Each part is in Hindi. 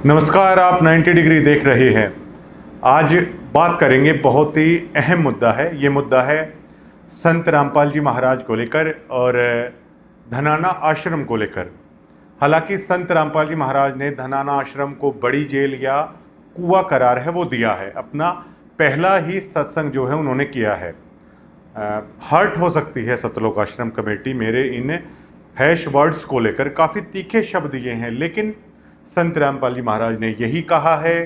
नमस्कार, आप 90 डिग्री देख रहे हैं। आज बात करेंगे, बहुत ही अहम मुद्दा है। ये मुद्दा है संत रामपाल जी महाराज को लेकर और धनाना आश्रम को लेकर। हालांकि संत रामपाल जी महाराज ने धनाना आश्रम को बड़ी जेल या कुआं करार है वो दिया है। अपना पहला ही सत्संग जो है उन्होंने किया है। हर्ट हो सकती है सतलोक आश्रम कमेटी मेरे इन हैश वर्ड्स को लेकर, काफ़ी तीखे शब्द दिए हैं, लेकिन संत रामपाल जी महाराज ने यही कहा है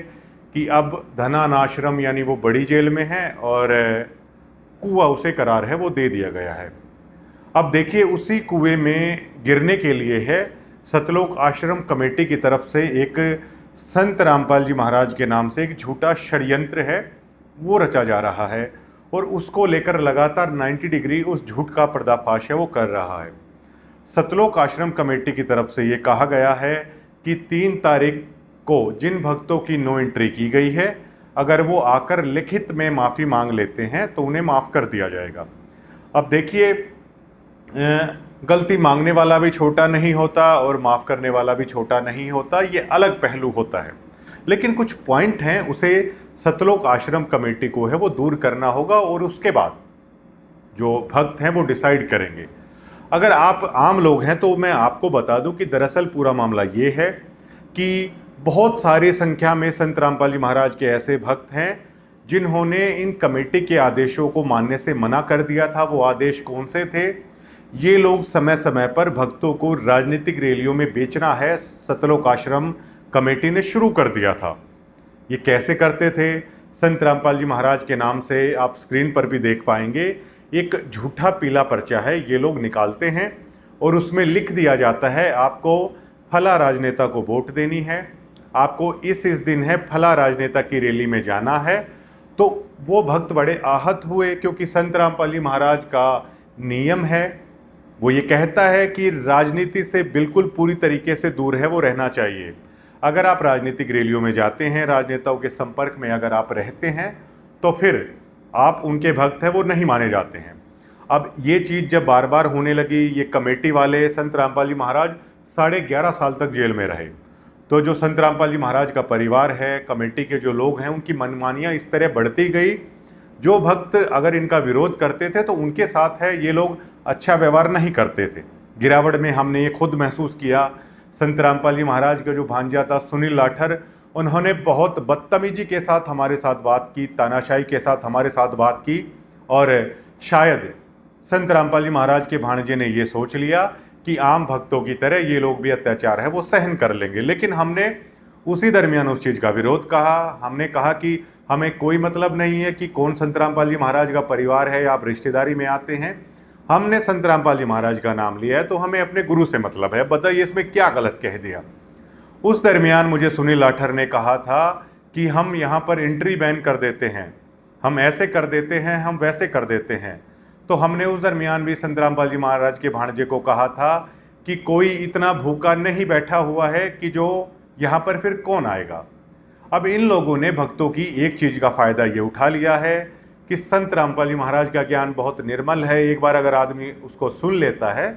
कि अब धनाना आश्रम यानी वो बड़ी जेल में है और कुआं उसे करार है वो दे दिया गया है। अब देखिए, उसी कुएं में गिरने के लिए है सतलोक आश्रम कमेटी की तरफ से एक संत रामपाल जी महाराज के नाम से एक झूठा षड्यंत्र है वो रचा जा रहा है और उसको लेकर लगातार 90 डिग्री उस झूठ का पर्दाफाश है वो कर रहा है। सतलोक आश्रम कमेटी की तरफ से ये कहा गया है कि 3 तारीख को जिन भक्तों की नो एंट्री की गई है, अगर वो आकर लिखित में माफ़ी मांग लेते हैं तो उन्हें माफ़ कर दिया जाएगा। अब देखिए, गलती मांगने वाला भी छोटा नहीं होता और माफ़ करने वाला भी छोटा नहीं होता, ये अलग पहलू होता है। लेकिन कुछ पॉइंट हैं, उसे सतलोक आश्रम कमेटी को है वो दूर करना होगा और उसके बाद जो भक्त हैं वो डिसाइड करेंगे। अगर आप आम लोग हैं तो मैं आपको बता दूं कि दरअसल पूरा मामला ये है कि बहुत सारी संख्या में संत रामपाल जी महाराज के ऐसे भक्त हैं जिन्होंने इन कमेटी के आदेशों को मानने से मना कर दिया था। वो आदेश कौन से थे? ये लोग समय समय पर भक्तों को राजनीतिक रैलियों में बेचना है सतलोक आश्रम कमेटी ने शुरू कर दिया था। ये कैसे करते थे? संत रामपाल जी महाराज के नाम से आप स्क्रीन पर भी देख पाएंगे, एक झूठा पीला पर्चा है ये लोग निकालते हैं और उसमें लिख दिया जाता है आपको फला राजनेता को वोट देनी है, आपको इस दिन है फला राजनेता की रैली में जाना है। तो वो भक्त बड़े आहत हुए क्योंकि संत रामपाल जी महाराज का नियम है, वो ये कहता है कि राजनीति से बिल्कुल पूरी तरीके से दूर है वो रहना चाहिए। अगर आप राजनीतिक रैलियों में जाते हैं, राजनेताओं के संपर्क में अगर आप रहते हैं तो फिर आप उनके भक्त हैं वो नहीं माने जाते हैं। अब ये चीज़ जब बार बार होने लगी, ये कमेटी वाले संत रामपाल जी महाराज 11.5 साल तक जेल में रहे। तो जो संत रामपाल जी महाराज का परिवार है, कमेटी के जो लोग हैं, उनकी मनमानियाँ इस तरह बढ़ती गई। जो भक्त अगर इनका विरोध करते थे तो उनके साथ है ये लोग अच्छा व्यवहार नहीं करते थे। गिरावट में हमने ये खुद महसूस किया। संत रामपाल जी महाराज का जो भांजा था सुनील लाठर, उन्होंने बहुत बदतमीजी के साथ हमारे साथ बात की, तानाशाही के साथ हमारे साथ बात की और शायद संत रामपाल जी महाराज के भांजे ने ये सोच लिया कि आम भक्तों की तरह ये लोग भी अत्याचार है वो सहन कर लेंगे। लेकिन हमने उसी दरमियान उस चीज़ का विरोध कहा। हमने कहा कि हमें कोई मतलब नहीं है कि कौन संत रामपाल जी महाराज का परिवार है या आप रिश्तेदारी में आते हैं। हमने संत रामपाल जी महाराज का नाम लिया है तो हमें अपने गुरु से मतलब है। बताइए इसमें क्या गलत कह दिया? उस दरमियान मुझे सुनील लाठर ने कहा था कि हम यहाँ पर एंट्री बैन कर देते हैं, हम ऐसे कर देते हैं, हम वैसे कर देते हैं। तो हमने उस दरमियान भी संत रामपाल जी महाराज के भांजे को कहा था कि कोई इतना भूखा नहीं बैठा हुआ है कि जो यहाँ पर फिर कौन आएगा। अब इन लोगों ने भक्तों की एक चीज़ का फ़ायदा ये उठा लिया है कि संत रामपाल जी महाराज का ज्ञान बहुत निर्मल है, एक बार अगर आदमी उसको सुन लेता है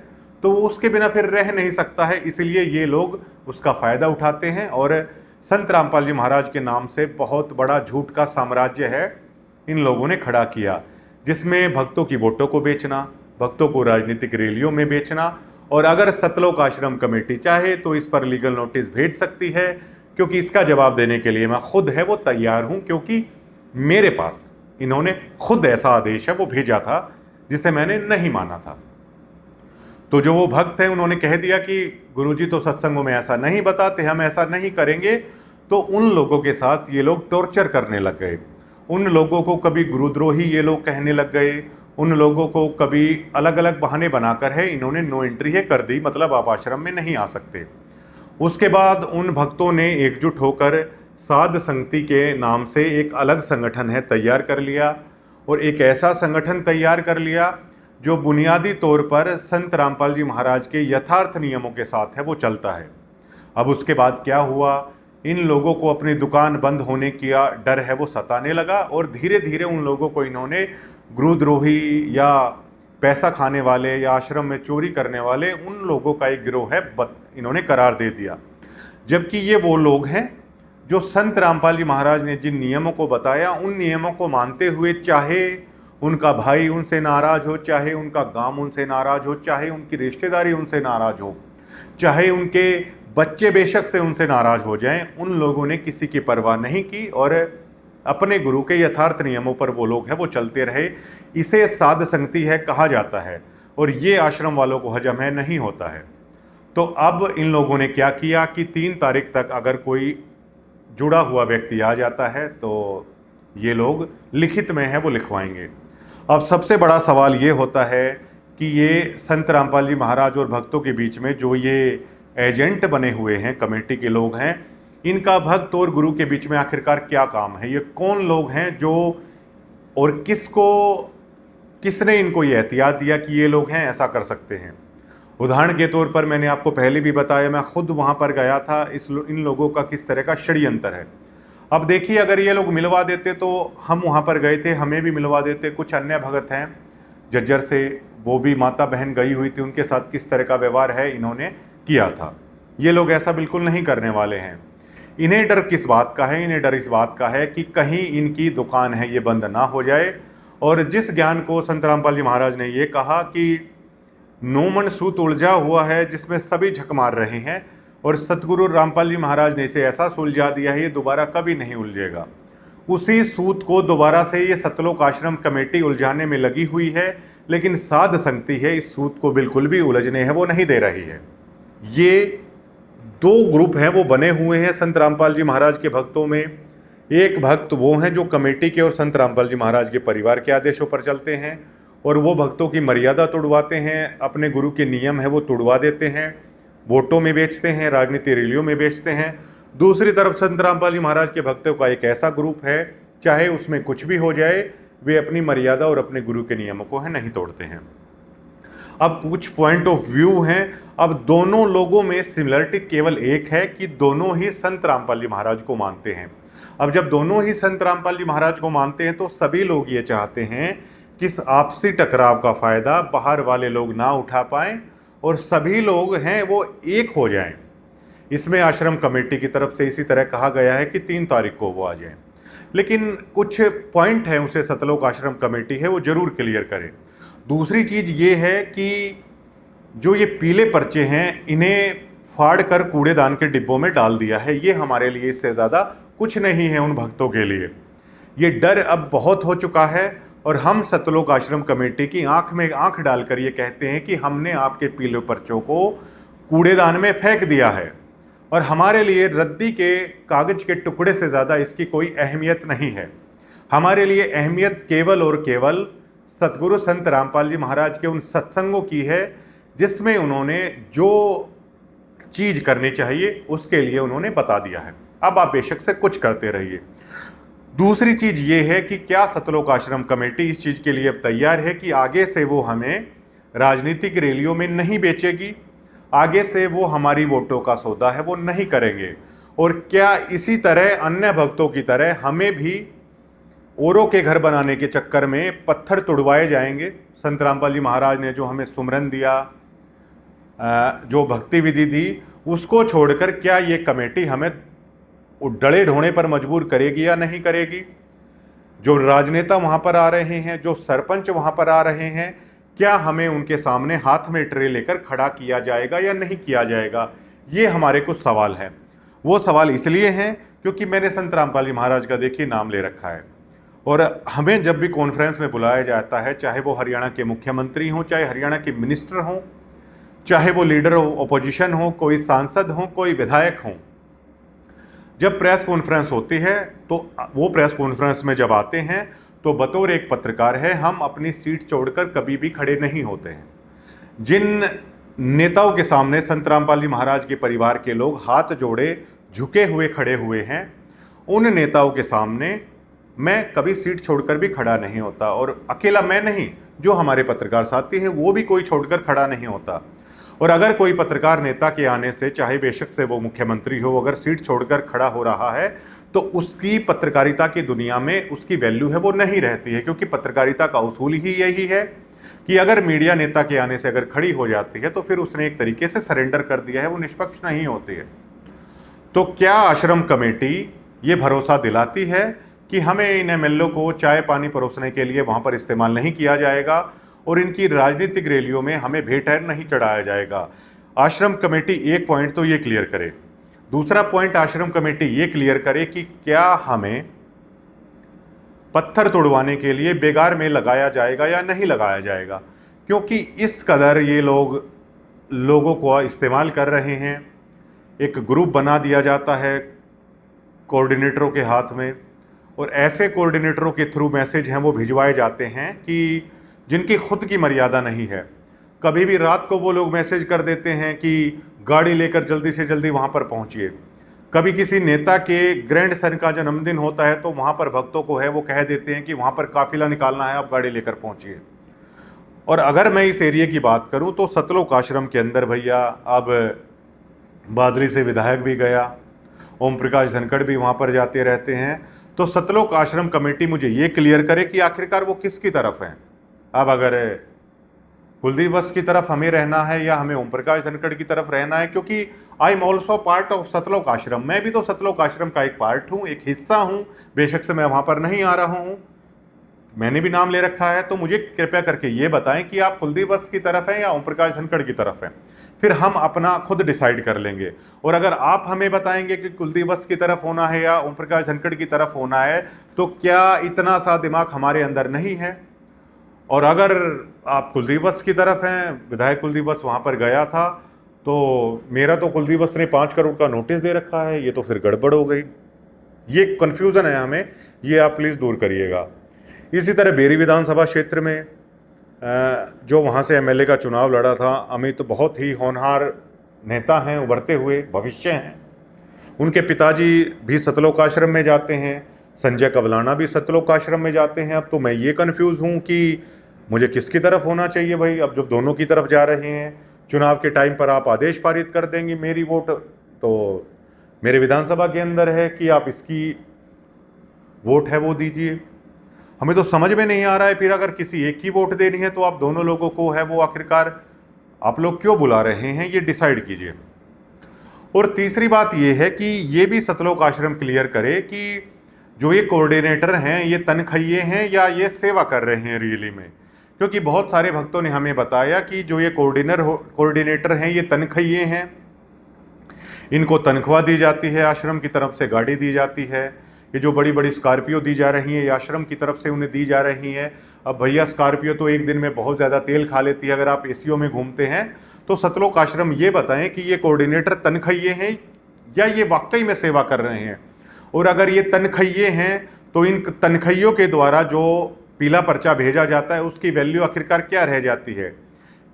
तो वो उसके बिना फिर रह नहीं सकता है। इसलिए ये लोग उसका फ़ायदा उठाते हैं और संत रामपाल जी महाराज के नाम से बहुत बड़ा झूठ का साम्राज्य है इन लोगों ने खड़ा किया, जिसमें भक्तों की वोटों को बेचना, भक्तों को राजनीतिक रैलियों में बेचना। और अगर सतलोक आश्रम कमेटी चाहे तो इस पर लीगल नोटिस भेज सकती है, क्योंकि इसका जवाब देने के लिए मैं खुद है वो तैयार हूँ, क्योंकि मेरे पास इन्होंने खुद ऐसा आदेश है वो भेजा था जिसे मैंने नहीं माना था। तो जो वो भक्त हैं उन्होंने कह दिया कि गुरुजी तो सत्संगों में ऐसा नहीं बताते, हम ऐसा नहीं करेंगे। तो उन लोगों के साथ ये लोग टॉर्चर करने लग गए। उन लोगों को कभी गुरुद्रोही ये लोग कहने लग गए, उन लोगों को कभी अलग अलग बहाने बनाकर है इन्होंने नो एंट्री है कर दी, मतलब आप आश्रम में नहीं आ सकते। उसके बाद उन भक्तों ने एकजुट होकर साध संगति के नाम से एक अलग संगठन है तैयार कर लिया और एक ऐसा संगठन तैयार कर लिया जो बुनियादी तौर पर संत रामपाल जी महाराज के यथार्थ नियमों के साथ है वो चलता है। अब उसके बाद क्या हुआ, इन लोगों को अपनी दुकान बंद होने का डर है वो सताने लगा और धीरे धीरे उन लोगों को इन्होंने गुरुद्रोही या पैसा खाने वाले या आश्रम में चोरी करने वाले उन लोगों का एक गिरोह है इन्होंने करार दे दिया। जबकि ये वो लोग हैं जो संत रामपाल जी महाराज ने जिन नियमों को बताया, उन नियमों को मानते हुए, चाहे उनका भाई उनसे नाराज हो, चाहे उनका गांव उनसे नाराज हो, चाहे उनकी रिश्तेदारी उनसे नाराज हो, चाहे उनके बच्चे बेशक से उनसे नाराज हो जाएं, उन लोगों ने किसी की परवाह नहीं की और अपने गुरु के यथार्थ नियमों पर वो लोग हैं वो चलते रहे। इसे साध संगति है कहा जाता है और ये आश्रम वालों को हजम है नहीं होता है। तो अब इन लोगों ने क्या किया कि 3 तारीख तक अगर कोई जुड़ा हुआ व्यक्ति आ जाता है तो ये लोग लिखित में है वो लिखवाएंगे। अब सबसे बड़ा सवाल ये होता है कि ये संत रामपाल जी महाराज और भक्तों के बीच में जो ये एजेंट बने हुए हैं, कमेटी के लोग हैं, इनका भक्त और गुरु के बीच में आखिरकार क्या काम है? ये कौन लोग हैं जो और किसने इनको ये एहतियात दिया कि ये लोग हैं ऐसा कर सकते हैं? उदाहरण के तौर पर मैंने आपको पहले भी बताया, मैं खुद वहाँ पर गया था, इन लोगों का किस तरह का षड्यंत्र है। अब देखिए, अगर ये लोग मिलवा देते तो हम वहाँ पर गए थे, हमें भी मिलवा देते। कुछ अन्य भगत हैं जज्जर से, वो भी माता बहन गई हुई थी, उनके साथ किस तरह का व्यवहार है इन्होंने किया था। ये लोग ऐसा बिल्कुल नहीं करने वाले हैं। इन्हें डर किस बात का है? इन्हें डर इस बात का है कि कहीं इनकी दुकान है ये बंद ना हो जाए। और जिस ज्ञान को संत रामपाल जी महाराज ने ये कहा कि नोमन सूत उलझा हुआ है जिसमें सभी झक मार रहे हैं, और सतगुरु रामपाल जी महाराज ने इसे ऐसा सुलझा दिया है ये दोबारा कभी नहीं उलझेगा। उसी सूत को दोबारा से ये सतलोक आश्रम कमेटी उलझाने में लगी हुई है, लेकिन साध संगति है इस सूत को बिल्कुल भी उलझने है वो नहीं दे रही है। ये 2 ग्रुप हैं वो बने हुए हैं संत रामपाल जी महाराज के भक्तों में। एक भक्त वो हैं जो कमेटी के और संत रामपाल जी महाराज के परिवार के आदेशों पर चलते हैं और वो भक्तों की मर्यादा तोड़वाते हैं, अपने गुरु के नियम है वो तोड़वा देते हैं, वोटों में बेचते हैं, राजनीति रैलियों में बेचते हैं। दूसरी तरफ संत रामपाल जी महाराज के भक्तों का एक ऐसा ग्रुप है, चाहे उसमें कुछ भी हो जाए, वे अपनी मर्यादा और अपने गुरु के नियमों को है नहीं तोड़ते हैं। अब कुछ पॉइंट ऑफ व्यू हैं। अब दोनों लोगों में सिमिलरिटी केवल एक है कि दोनों ही संत रामपाल जी महाराज को मानते हैं। अब जब दोनों ही संत रामपाल जी महाराज को मानते हैं तो सभी लोग ये चाहते हैं कि इस आपसी टकराव का फायदा बाहर वाले लोग ना उठा पाएं और सभी लोग हैं वो एक हो जाएं। इसमें आश्रम कमेटी की तरफ से इसी तरह कहा गया है कि 3 तारीख को वो आ जाएं, लेकिन कुछ पॉइंट है उसे सतलोक आश्रम कमेटी है वो जरूर क्लियर करे। दूसरी चीज ये है कि जो ये पीले पर्चे हैं इन्हें फाड़ कर कूड़ेदान के डिब्बों में डाल दिया है। ये हमारे लिए इससे ज़्यादा कुछ नहीं है उन भक्तों के लिए। ये डर अब बहुत हो चुका है और हम सतलोक आश्रम कमेटी की आंख में आंख डालकर ये कहते हैं कि हमने आपके पीले पर्चों को कूड़ेदान में फेंक दिया है और हमारे लिए रद्दी के कागज के टुकड़े से ज़्यादा इसकी कोई अहमियत नहीं है। हमारे लिए अहमियत केवल और केवल सतगुरु संत रामपाल जी महाराज के उन सत्संगों की है जिसमें उन्होंने जो चीज करनी चाहिए उसके लिए उन्होंने बता दिया है। अब आप बेशक से कुछ करते रहिए। दूसरी चीज ये है कि क्या सतलोक आश्रम कमेटी इस चीज के लिए अब तैयार है कि आगे से वो हमें राजनीतिक रैलियों में नहीं बेचेगी, आगे से वो हमारी वोटों का सौदा है वो नहीं करेंगे, और क्या इसी तरह अन्य भक्तों की तरह हमें भी औरों के घर बनाने के चक्कर में पत्थर तुड़वाए जाएंगे? संत रामपाल जी महाराज ने जो हमें सुमरन दिया, जो भक्ति विधि दी, उसको छोड़कर क्या ये कमेटी हमें डड़े ढोने पर मजबूर करेगी या नहीं करेगी? जो राजनेता वहाँ पर आ रहे हैं, जो सरपंच वहाँ पर आ रहे हैं, क्या हमें उनके सामने हाथ में ट्रे लेकर खड़ा किया जाएगा या नहीं किया जाएगा? ये हमारे कुछ सवाल हैं। वो सवाल इसलिए हैं क्योंकि मैंने संत रामपाल जी महाराज का देखिए नाम ले रखा है, और हमें जब भी कॉन्फ्रेंस में बुलाया जाता है, चाहे वो हरियाणा के मुख्यमंत्री हों, चाहे हरियाणा के मिनिस्टर हों, चाहे वो लीडर ऑपोजिशन हो, कोई सांसद हो, कोई विधायक हो, जब प्रेस कॉन्फ्रेंस होती है तो वो प्रेस कॉन्फ्रेंस में जब आते हैं तो बतौर एक पत्रकार है हम अपनी सीट छोड़कर कभी भी खड़े नहीं होते हैं। जिन नेताओं के सामने संत रामपाल जी महाराज के परिवार के लोग हाथ जोड़े झुके हुए खड़े हुए हैं, उन नेताओं के सामने मैं कभी सीट छोड़कर भी खड़ा नहीं होता, और अकेला मैं नहीं, जो हमारे पत्रकार साथी हैं वो भी कोई छोड़कर खड़ा नहीं होता। और अगर कोई पत्रकार नेता के आने से, चाहे बेशक से वो मुख्यमंत्री हो, अगर सीट छोड़कर खड़ा हो रहा है तो उसकी पत्रकारिता की दुनिया में उसकी वैल्यू है वो नहीं रहती है, क्योंकि पत्रकारिता का उसूल ही यही है कि अगर मीडिया नेता के आने से अगर खड़ी हो जाती है तो फिर उसने एक तरीके से सरेंडर कर दिया है, वो निष्पक्ष नहीं होती है। तो क्या आश्रम कमेटी ये भरोसा दिलाती है कि हमें इन एमएलए को चाय पानी परोसने के लिए वहाँ पर इस्तेमाल नहीं किया जाएगा और इनकी राजनीतिक रैलियों में हमें भेंट नहीं चढ़ाया जाएगा। आश्रम कमेटी एक पॉइंट तो ये क्लियर करे। दूसरा पॉइंट आश्रम कमेटी ये क्लियर करे कि क्या हमें पत्थर तोड़वाने के लिए बेगार में लगाया जाएगा या नहीं लगाया जाएगा, क्योंकि इस कदर ये लोगों को इस्तेमाल कर रहे हैं। एक ग्रुप बना दिया जाता है कोऑर्डिनेटरों के हाथ में और ऐसे कोऑर्डिनेटरों के थ्रू मैसेज हैं वो भिजवाए जाते हैं कि जिनकी खुद की मर्यादा नहीं है। कभी भी रात को वो लोग मैसेज कर देते हैं कि गाड़ी लेकर जल्दी से जल्दी वहाँ पर पहुँचिए। कभी किसी नेता के ग्रैंड सन का जन्मदिन होता है तो वहाँ पर भक्तों को है वो कह देते हैं कि वहाँ पर काफिला निकालना है, आप गाड़ी लेकर पहुँचिए। और अगर मैं इस एरिया की बात करूँ तो सतलोक आश्रम के अंदर भैया अब बादली से विधायक भी गया, ओम प्रकाश धनखड़ भी वहाँ पर जाते रहते हैं। तो सतलोक आश्रम कमेटी मुझे ये क्लियर करे कि आखिरकार वो किसकी तरफ है। अब अगर कुलदीप वत्स की तरफ हमें रहना है या हमें ओम प्रकाश धनखड़ की तरफ रहना है, क्योंकि I am also part of Satlok Ashram. मैं भी तो सतलोक आश्रम का एक पार्ट हूँ, एक हिस्सा हूँ। बेशक से मैं वहाँ पर नहीं आ रहा हूँ, मैंने भी नाम ले रखा है। तो मुझे कृपया करके ये बताएं कि आप कुलदीप वत्स की तरफ हैं या ओम प्रकाश धनखड़ की तरफ हैं, फिर हम अपना खुद डिसाइड कर लेंगे। और अगर आप हमें बताएंगे कि कुलदीप वत्स की तरफ होना है या ओम प्रकाश धनखड़ की तरफ होना है, तो क्या इतना सा दिमाग हमारे अंदर नहीं है? और अगर आप कुलदीप वत्स की तरफ हैं, विधायक कुलदीप वत्स वहाँ पर गया था, तो मेरा तो कुलदीप वत्स ने 5 करोड़ का नोटिस दे रखा है, ये तो फिर गड़बड़ हो गई। ये कन्फ्यूज़न है हमें, ये आप प्लीज़ दूर करिएगा। इसी तरह बेरी विधानसभा क्षेत्र में जो वहाँ से एमएलए का चुनाव लड़ा था, अमित तो बहुत ही होनहार नेता हैं, उभरते हुए भविष्य हैं। उनके पिताजी भी सतलोक आश्रम में जाते हैं, संजय कवलाना भी सतलोक आश्रम में जाते हैं। अब तो मैं ये कन्फ्यूज़ हूँ कि मुझे किसकी तरफ होना चाहिए भाई। अब जब दोनों की तरफ जा रहे हैं, चुनाव के टाइम पर आप आदेश पारित कर देंगे, मेरी वोट तो मेरे विधानसभा के अंदर है कि आप इसकी वोट है वो दीजिए। हमें तो समझ में नहीं आ रहा है, फिर अगर किसी एक की वोट देनी है तो आप दोनों लोगों को है वो आखिरकार आप लोग क्यों बुला रहे हैं, ये डिसाइड कीजिए। और तीसरी बात ये है कि ये भी सतलोक आश्रम क्लियर करे कि जो ये कोऑर्डिनेटर हैं ये तनख्वाही हैं या ये सेवा कर रहे हैं रियली में। क्योंकि बहुत सारे भक्तों ने हमें बताया कि जो ये कोऑर्डिनेटर हैं ये तनख्वाही हैं, इनको तनख्वाह दी जाती है, आश्रम की तरफ से गाड़ी दी जाती है। ये जो बड़ी बड़ी स्कॉर्पियो दी जा रही है ये आश्रम की तरफ से उन्हें दी जा रही है। अब भैया स्कॉर्पियो तो एक दिन में बहुत ज़्यादा तेल खा लेती है अगर आप एसीओ में घूमते हैं। तो सतलोक आश्रम ये बताएं कि ये कोऑर्डिनेटर तनख्वाही हैं या ये वाकई में सेवा कर रहे हैं। और अगर ये तनख्वाही हैं तो इन तनख्वाहियों के द्वारा जो पीला पर्चा भेजा जाता है उसकी वैल्यू आखिरकार क्या रह जाती है?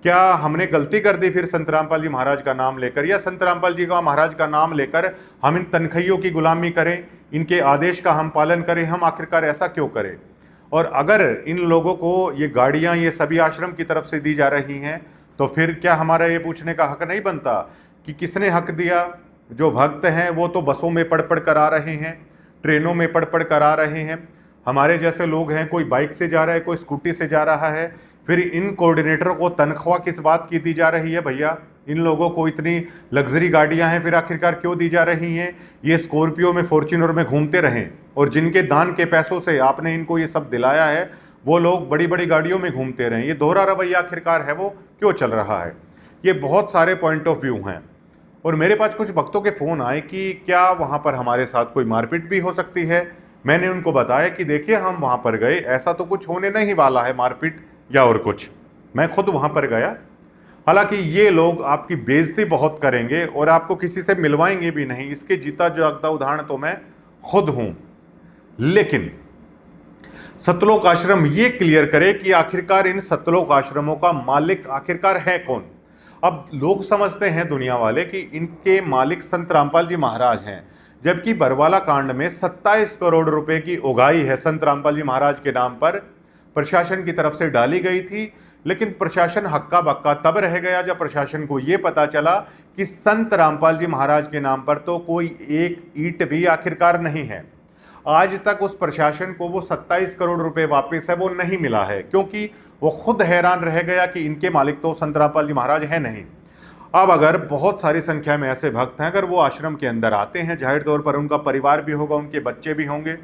क्या हमने गलती कर दी फिर संत रामपाल जी महाराज का नाम लेकर, या संत रामपाल जी का महाराज का नाम लेकर हम इन तनख्वाहियों की गुलामी करें, इनके आदेश का हम पालन करें? हम आखिरकार ऐसा क्यों करें? और अगर इन लोगों को ये गाड़ियां ये सभी आश्रम की तरफ से दी जा रही हैं तो फिर क्या हमारा ये पूछने का हक नहीं बनता कि किसने हक दिया? जो भक्त हैं वो तो बसों में पढ़ पढ़ कर आ रहे हैं, ट्रेनों में पढ़ पढ़ कर आ रहे हैं। हमारे जैसे लोग हैं, कोई बाइक से जा रहा है, कोई स्कूटी से जा रहा है। फिर इन कोऑर्डिनेटरों को तनख्वाह किस बात की दी जा रही है भैया? इन लोगों को इतनी लग्जरी गाड़ियां हैं, फिर आखिरकार क्यों दी जा रही हैं? ये स्कॉर्पियो में, फॉर्च्यूनर में घूमते रहें और जिनके दान के पैसों से आपने इनको ये सब दिलाया है वो लोग बड़ी बड़ी गाड़ियों में घूमते रहें। ये दोहरा रवैया आखिरकार है वो क्यों चल रहा है? ये बहुत सारे पॉइंट ऑफ व्यू हैं। और मेरे पास कुछ भक्तों के फ़ोन आए कि क्या वहाँ पर हमारे साथ कोई मारपीट भी हो सकती है। मैंने उनको बताया कि देखिए हम वहाँ पर गए, ऐसा तो कुछ होने नहीं वाला है मारपीट या और कुछ। मैं खुद वहाँ पर गया, हालांकि ये लोग आपकी बेइज्जती बहुत करेंगे और आपको किसी से मिलवाएंगे भी नहीं, इसके जीता जागता उदाहरण तो मैं खुद हूँ। लेकिन सतलोक आश्रम ये क्लियर करे कि आखिरकार इन सतलोक आश्रमों का मालिक आखिरकार है कौन? अब लोग समझते हैं दुनिया वाले कि इनके मालिक संत रामपाल जी महाराज हैं, जबकि बरवाला कांड में 27 करोड़ रुपए की उगाही है संत रामपाल जी महाराज के नाम पर प्रशासन की तरफ से डाली गई थी। लेकिन प्रशासन हक्का बक्का तब रह गया जब प्रशासन को ये पता चला कि संत रामपाल जी महाराज के नाम पर तो कोई एक ईंट भी आखिरकार नहीं है। आज तक उस प्रशासन को वो 27 करोड़ रुपए वापस है वो नहीं मिला है, क्योंकि वो खुद हैरान रह गया कि इनके मालिक तो संत रामपाल जी महाराज है नहीं। अब अगर बहुत सारी संख्या में ऐसे भक्त हैं, अगर वो आश्रम के अंदर आते हैं, जाहिर तौर पर उनका परिवार भी होगा, उनके बच्चे भी होंगे,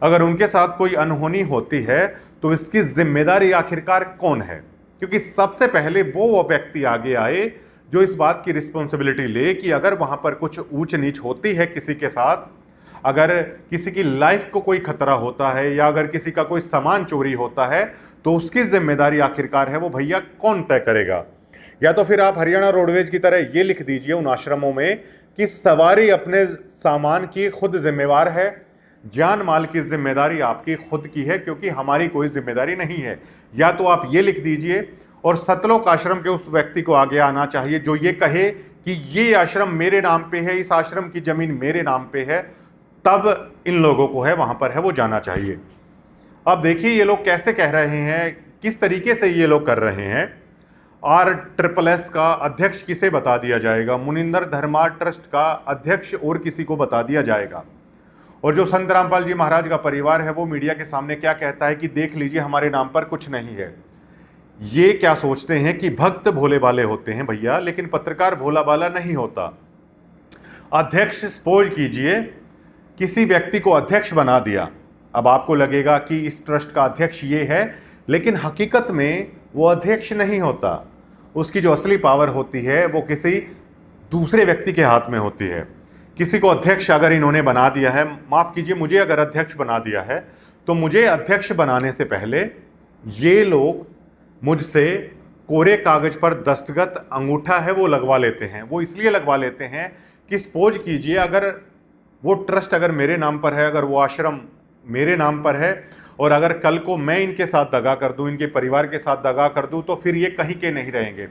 अगर उनके साथ कोई अनहोनी होती है तो इसकी जिम्मेदारी आखिरकार कौन है? क्योंकि सबसे पहले वो व्यक्ति आगे आए जो इस बात की रिस्पॉन्सिबिलिटी ले कि अगर वहां पर कुछ ऊंच नीच होती है किसी के साथ, अगर किसी की लाइफ को कोई खतरा होता है या अगर किसी का कोई सामान चोरी होता है, तो उसकी जिम्मेदारी आखिरकार है वो भैया कौन तय करेगा? या तो फिर आप हरियाणा रोडवेज की तरह ये लिख दीजिए उन आश्रमों में कि सवारी अपने सामान की खुद जिम्मेवार है, जान माल की जिम्मेदारी आपकी खुद की है, क्योंकि हमारी कोई जिम्मेदारी नहीं है। या तो आप ये लिख दीजिए और सतलोक आश्रम के उस व्यक्ति को आगे आना चाहिए जो ये कहे कि ये आश्रम मेरे नाम पे है, इस आश्रम की जमीन मेरे नाम पे है, तब इन लोगों को है वहां पर है वो जाना चाहिए। अब देखिए ये लोग कैसे कह रहे हैं, किस तरीके से ये लोग कर रहे हैं। RSSS का अध्यक्ष किसे बता दिया जाएगा, मुनिंदर धर्मा ट्रस्ट का अध्यक्ष और किसी को बता दिया जाएगा। और जो संत रामपाल जी महाराज का परिवार है वो मीडिया के सामने क्या कहता है कि देख लीजिए हमारे नाम पर कुछ नहीं है। ये क्या सोचते हैं कि भक्त भोले भाले होते हैं भैया, लेकिन पत्रकार भोला भाला नहीं होता। अध्यक्ष सपोज कीजिए किसी व्यक्ति को अध्यक्ष बना दिया, अब आपको लगेगा कि इस ट्रस्ट का अध्यक्ष ये है, लेकिन हकीकत में वो अध्यक्ष नहीं होता। उसकी जो असली पावर होती है वो किसी दूसरे व्यक्ति के हाथ में होती है। किसी को अध्यक्ष अगर इन्होंने बना दिया है, माफ कीजिए मुझे अगर अध्यक्ष बना दिया है, तो मुझे अध्यक्ष बनाने से पहले ये लोग मुझसे कोरे कागज पर दस्तखत अंगूठा है वो लगवा लेते हैं। वो इसलिए लगवा लेते हैं कि सपोज कीजिए अगर वो ट्रस्ट अगर मेरे नाम पर है, अगर वो आश्रम मेरे नाम पर है, और अगर कल को मैं इनके साथ दगा कर दूं, इनके परिवार के साथ दगा कर दूं, तो फिर ये कहीं के नहीं रहेंगे।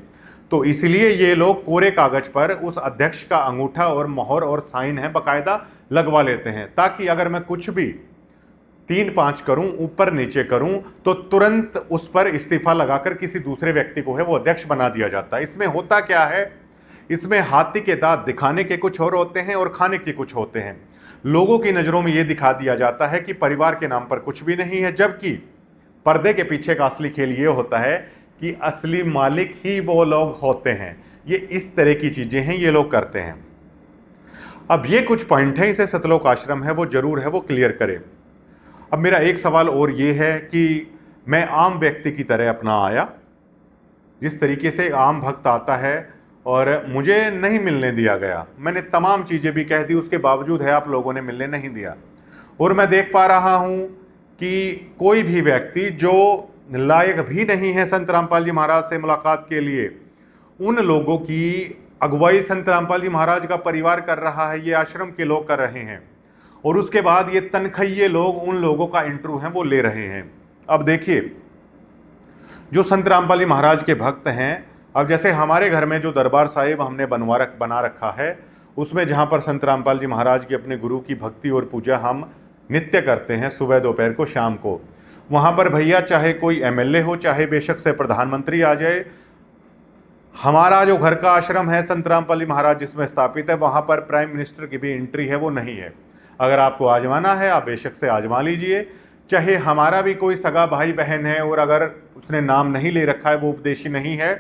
तो इसलिए ये लोग कोरे कागज पर उस अध्यक्ष का अंगूठा और मोहर और साइन है बकायदा लगवा लेते हैं, ताकि अगर मैं कुछ भी 3-5 करूं, ऊपर नीचे करूं, तो तुरंत उस पर इस्तीफा लगाकर किसी दूसरे व्यक्ति को है वो अध्यक्ष बना दिया जाता है। इसमें होता क्या है, इसमें हाथी के दांत दिखाने के कुछ और होते हैं और खाने के कुछ होते हैं। लोगों की नजरों में यह दिखा दिया जाता है कि परिवार के नाम पर कुछ भी नहीं है, जबकि पर्दे के पीछे का असली खेल ये होता है कि असली मालिक ही वो लोग होते हैं। ये इस तरह की चीजें हैं ये लोग करते हैं। अब ये कुछ पॉइंट है, इसे सतलोक आश्रम है वो जरूर है वो क्लियर करे। अब मेरा एक सवाल और ये है कि मैं आम व्यक्ति की तरह अपना आया, जिस तरीके से आम भक्त आता है, और मुझे नहीं मिलने दिया गया। मैंने तमाम चीज़ें भी कह दी, उसके बावजूद है आप लोगों ने मिलने नहीं दिया। और मैं देख पा रहा हूँ कि कोई भी व्यक्ति जो लायक भी नहीं है संत रामपाल जी महाराज से मुलाकात के लिए, उन लोगों की अगुवाई संत रामपाल जी महाराज का परिवार कर रहा है, ये आश्रम के लोग कर रहे हैं। और उसके बाद ये तनखैये लोग उन लोगों का इंटरव्यू है वो ले रहे हैं। अब देखिए जो संत रामपाल जी महाराज के भक्त हैं, अब जैसे हमारे घर में जो दरबार साहिब हमने बना रखा है, उसमें जहाँ पर संत रामपाल जी महाराज की अपने गुरु की भक्ति और पूजा हम नित्य करते हैं, सुबह दोपहर को शाम को, वहाँ पर भैया चाहे कोई MLA हो, चाहे बेशक से प्रधानमंत्री आ जाए, हमारा जो घर का आश्रम है संत रामपाल जी महाराज जिसमें स्थापित है, वहाँ पर प्राइम मिनिस्टर की भी एंट्री है वो नहीं है। अगर आपको आजमाना है आप बेशक से आजमा लीजिए। चाहे हमारा भी कोई सगा भाई बहन है और अगर उसने नाम नहीं ले रखा है, वो उपदेशी नहीं है,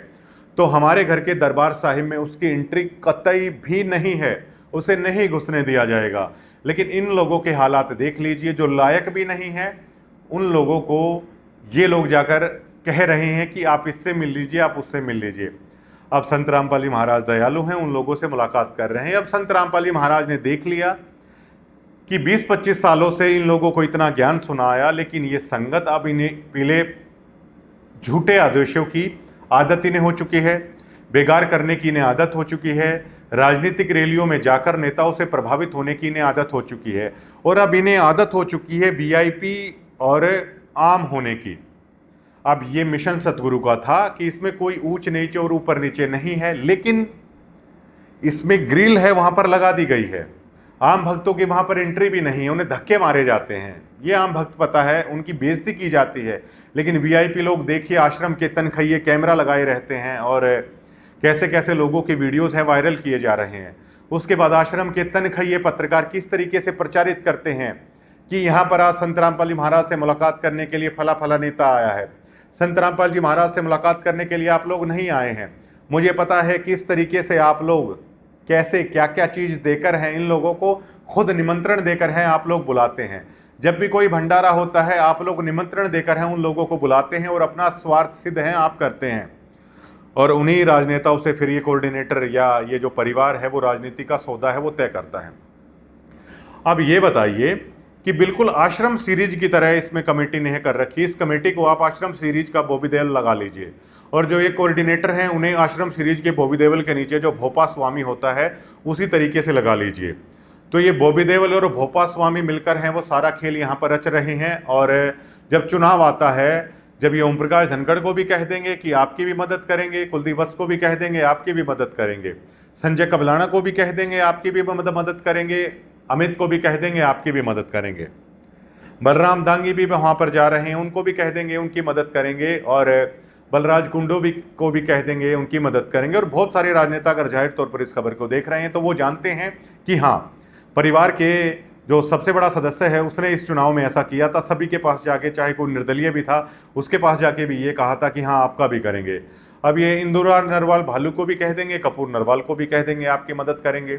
तो हमारे घर के दरबार साहिब में उसकी एंट्री कतई भी नहीं है, उसे नहीं घुसने दिया जाएगा। लेकिन इन लोगों के हालात देख लीजिए, जो लायक भी नहीं है उन लोगों को ये लोग जाकर कह रहे हैं कि आप इससे मिल लीजिए, आप उससे मिल लीजिए। अब संत रामपाल जी महाराज दयालु हैं, उन लोगों से मुलाकात कर रहे हैं। अब संत रामपाल जी महाराज ने देख लिया कि 20-25 सालों से इन लोगों को इतना ज्ञान सुनाया, लेकिन ये संगत अब इन्हें पीले झूठे आदेशों की आदत इन्हें हो चुकी है, बेगार करने की इन्हें आदत हो चुकी है, राजनीतिक रैलियों में जाकर नेताओं से प्रभावित होने की इन्हें आदत हो चुकी है, और अब इन्हें आदत हो चुकी है VIP और आम होने की। अब ये मिशन सतगुरु का था कि इसमें कोई ऊंच नीचे और ऊपर नीचे नहीं है, लेकिन इसमें ग्रिल है वहां पर लगा दी गई है। आम भक्तों की वहां पर एंट्री भी नहीं है, उन्हें धक्के मारे जाते हैं। ये आम भक्त पता है, उनकी बेइज्जती की जाती है। लेकिन VIP लोग देखिए आश्रम के तनखैये कैमरा लगाए रहते हैं और कैसे कैसे लोगों के वीडियोस हैं वायरल किए जा रहे हैं। उसके बाद आश्रम के तनखैये पत्रकार किस तरीके से प्रचारित करते हैं कि यहाँ पर आज संत रामपाल जी महाराज से मुलाकात करने के लिए फला फला नेता आया है, संत रामपाल जी महाराज से मुलाकात करने के लिए आप लोग नहीं आए हैं। मुझे पता है किस तरीके से आप लोग कैसे क्या क्या चीज़ देकर हैं इन लोगों को, खुद निमंत्रण देकर हैं आप लोग बुलाते हैं। जब भी कोई भंडारा होता है आप लोग निमंत्रण देकर हैं उन लोगों को बुलाते हैं और अपना स्वार्थ सिद्ध है आप करते हैं, और उन्हीं राजनेताओं से फिर ये कोऑर्डिनेटर या ये जो परिवार है वो राजनीति का सौदा है वो तय करता है। अब ये बताइए कि बिल्कुल आश्रम सीरीज की तरह इसमें कमेटी ने कर रखी, इस कमेटी को आप आश्रम सीरीज का बॉबी देओल लगा लीजिए, और जो ये कोऑर्डिनेटर हैं उन्हें आश्रम सीरीज के बॉबी देओल के नीचे जो भोपा स्वामी होता है उसी तरीके से लगा लीजिए। तो ये बॉबी देओल और भोपा स्वामी मिलकर हैं वो सारा खेल यहाँ पर रच रहे हैं। और जब चुनाव आता है, जब ये ओम प्रकाश धनखड़ को भी कह देंगे कि आपकी भी मदद करेंगे, कुलदीप वत्स को भी कह देंगे आपकी भी मदद करेंगे, संजय कबलाना को भी कह देंगे आपकी भी मदद करेंगे, अमित को भी कह देंगे आपकी भी मदद करेंगे, बलराम दांगी भी वहाँ पर जा रहे हैं उनको भी कह देंगे उनकी मदद करेंगे, और बलराज कुंडो को भी कह देंगे उनकी मदद करेंगे। और बहुत सारे राजनेता अगर जाहिर तौर पर इस खबर को देख रहे हैं तो वो जानते हैं कि हाँ, परिवार के जो सबसे बड़ा सदस्य है उसने इस चुनाव में ऐसा किया था, सभी के पास जाके, चाहे कोई निर्दलीय भी था उसके पास जाके भी ये कहा था कि हाँ आपका भी करेंगे। अब ये इंदुरा नरवाल भालू को भी कह देंगे, कपूर नरवाल को भी कह देंगे आपकी मदद करेंगे।